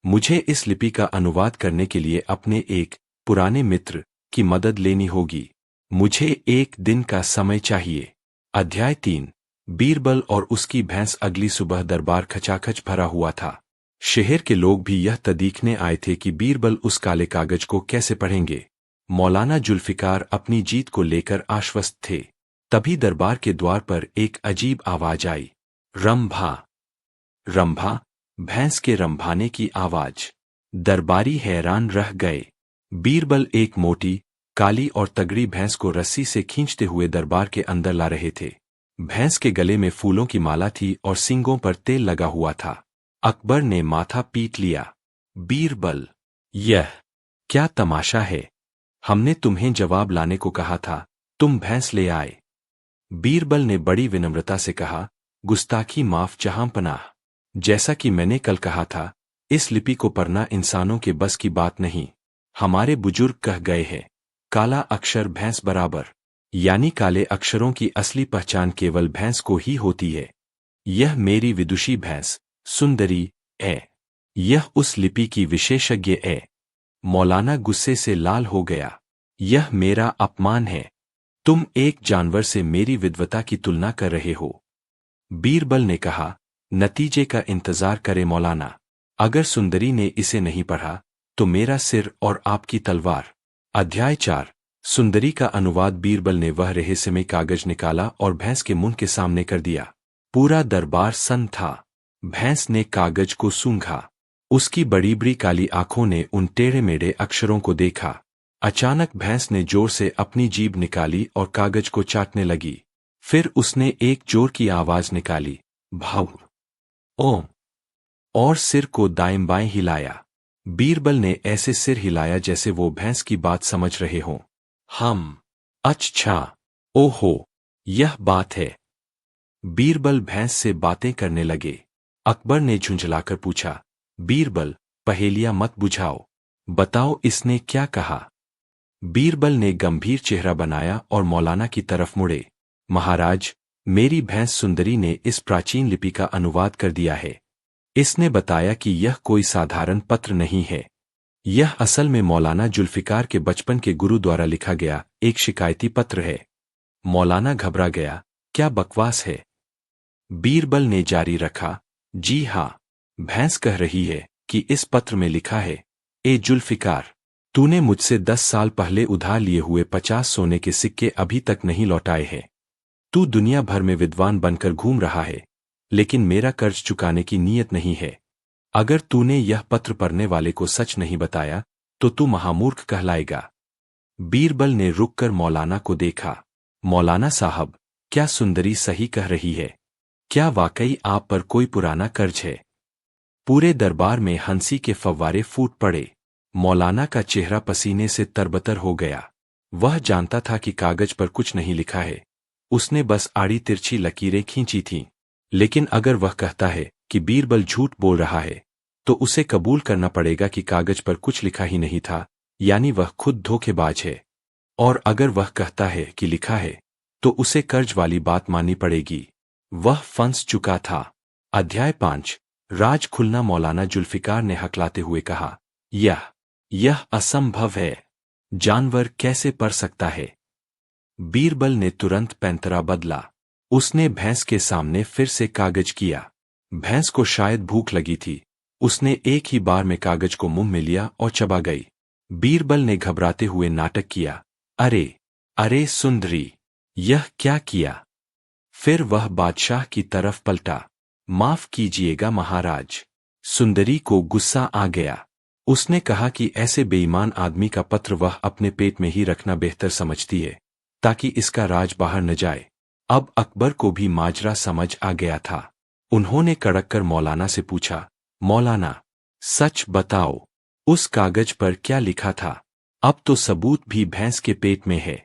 Speaker 1: मुझे इस लिपि का अनुवाद करने के लिए अपने एक पुराने मित्र की मदद लेनी होगी। मुझे 1 दिन का समय चाहिए। अध्याय 3। बीरबल और उसकी भैंस। अगली सुबह दरबार खचाखच भरा हुआ था। शहर के लोग भी यह तदीखने आए थे कि बीरबल उस काले कागज को कैसे पढ़ेंगे। मौलाना जुल्फिकार अपनी जीत को लेकर आश्वस्त थे। तभी दरबार के द्वार पर एक अजीब आवाज आई। रंभा। रंभा, भैंस के रंभाने की आवाज। दरबारी हैरान रह गए। बीरबल एक मोटी, काली और तगड़ी भैंस को रस्सी से खींचते हुए दरबार के अंदर ला रहे थे। भैंस के गले में फूलों की माला थी और सींगों पर तेल लगा हुआ था। अकबर ने माथा पीट लिया। बीरबल, यह क्या तमाशा है? हमने तुम्हें जवाब लाने को कहा था, तुम भैंस ले आए। बीरबल ने बड़ी विनम्रता से कहा, गुस्ताखी माफ जहांपनाह। जैसा कि मैंने कल कहा था, इस लिपि को पढ़ना इंसानों के बस की बात नहीं। हमारे बुजुर्ग कह गए हैं, काला अक्षर भैंस बराबर, यानी काले अक्षरों की असली पहचान केवल भैंस को ही होती है। यह मेरी विदुषी भैंस सुंदरी है। यह उस लिपि की विशेषज्ञ है। मौलाना गुस्से से लाल हो गया। यह मेरा अपमान है। तुम एक जानवर से मेरी विद्वता की तुलना कर रहे हो। बीरबल ने कहा, नतीजे का इंतजार करे मौलाना। अगर सुंदरी ने इसे नहीं पढ़ा तो मेरा सिर और आपकी तलवार। अध्याय 4। सुंदरी का अनुवाद। बीरबल ने वह रहस्यमय कागज निकाला और भैंस के मुंह के सामने कर दिया। पूरा दरबार सन्न था। भैंस ने कागज को सूंघा। उसकी बड़ी बड़ी काली आंखों ने उन टेढ़े मेढ़े अक्षरों को देखा। अचानक भैंस ने जोर से अपनी जीभ निकाली और कागज को चाटने लगी। फिर उसने एक जोर की आवाज निकाली, भाव, ओम, और सिर को दाएं बाएं हिलाया। बीरबल ने ऐसे सिर हिलाया जैसे वो भैंस की बात समझ रहे हों। अच्छा, ओहो, यह बात है। बीरबल भैंस से बातें करने लगे। अकबर ने झुंझलाकर पूछा, बीरबल, पहेलियां मत बुझाओ, बताओ इसने क्या कहा। बीरबल ने गंभीर चेहरा बनाया और मौलाना की तरफ मुड़े। महाराज, मेरी भैंस सुंदरी ने इस प्राचीन लिपि का अनुवाद कर दिया है। इसने बताया कि यह कोई साधारण पत्र नहीं है। यह असल में मौलाना जुल्फिकार के बचपन के गुरु द्वारा लिखा गया एक शिकायती पत्र है। मौलाना घबरा गया। क्या बकवास है? बीरबल ने जारी रखा, जी हाँ, भैंस कह रही है कि इस पत्र में लिखा है, ए जुल्फिकार, तूने मुझसे 10 साल पहले उधार लिए हुए 50 सोने के सिक्के अभी तक नहीं लौटाए हैं। तू दुनिया भर में विद्वान बनकर घूम रहा है, लेकिन मेरा कर्ज चुकाने की नीयत नहीं है। अगर तूने यह पत्र पढ़ने वाले को सच नहीं बताया तो तू महामूर्ख कहलाएगा। बीरबल ने रुककर मौलाना को देखा। मौलाना साहब, क्या सुंदरी सही कह रही है? क्या वाकई आप पर कोई पुराना कर्ज है? पूरे दरबार में हंसी के फव्वारे फूट पड़े। मौलाना का चेहरा पसीने से तरबतर हो गया। वह जानता था कि कागज पर कुछ नहीं लिखा है, उसने बस आड़ी तिरछी लकीरें खींची थीं। लेकिन अगर वह कहता है कि बीरबल झूठ बोल रहा है, तो उसे कबूल करना पड़ेगा कि कागज पर कुछ लिखा ही नहीं था, यानी वह खुद धोखेबाज है। और अगर वह कहता है कि लिखा है, तो उसे कर्ज वाली बात माननी पड़ेगी। वह फंस चुका था। अध्याय 5 राज खुलना। मौलाना जुल्फिकार ने हकलाते हुए कहा, यह असंभव है। जानवर कैसे पढ़ सकता है? बीरबल ने तुरंत पैंतरा बदला। उसने भैंस के सामने फिर से कागज किया। भैंस को शायद भूख लगी थी, उसने एक ही बार में कागज को मुंह में लिया और चबा गई। बीरबल ने घबराते हुए नाटक किया, अरे सुंदरी, यह क्या किया? फिर वह बादशाह की तरफ पलटा। माफ कीजिएगा महाराज। सुंदरी को गुस्सा आ गया। उसने कहा कि ऐसे बेईमान आदमी का पत्र वह अपने पेट में ही रखना बेहतर समझती है, ताकि इसका राज बाहर न जाए। अब अकबर को भी माजरा समझ आ गया था। उन्होंने कड़क कर मौलाना से पूछा, मौलाना, सच बताओ, उस कागज पर क्या लिखा था? अब तो सबूत भी भैंस के पेट में है।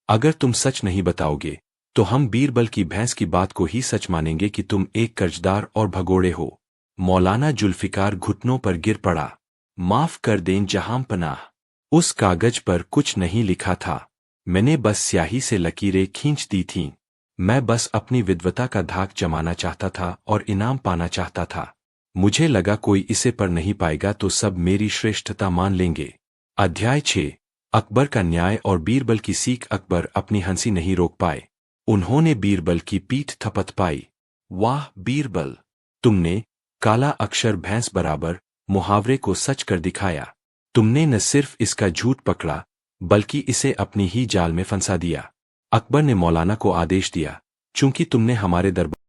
Speaker 1: अगर तुम सच नहीं बताओगे, तो हम बीरबल की भैंस की बात को ही सच मानेंगे कि तुम एक कर्जदार और भगोड़े हो। मौलाना जुल्फिकार घुटनों पर गिर पड़ा। माफ कर दें जहां पनाह, उस कागज पर कुछ नहीं लिखा था। मैंने बस स्याही से लकीरें खींच दी थीं। मैं बस अपनी विद्वता का धाक जमाना चाहता था और इनाम पाना चाहता था। मुझे लगा कोई इसे पढ़ नहीं पाएगा तो सब मेरी श्रेष्ठता मान लेंगे। अध्याय 6 अकबर का न्याय और बीरबल की सीख। अकबर अपनी हंसी नहीं रोक पाए। उन्होंने बीरबल की पीठ थपथपाई। वाह बीरबल, तुमने काला अक्षर भैंस बराबर मुहावरे को सच कर दिखाया। तुमने न सिर्फ इसका झूठ पकड़ा, बल्कि इसे अपनी ही जाल में फंसा दिया। अकबर ने मौलाना को आदेश दिया, चूंकि तुमने हमारे दरबार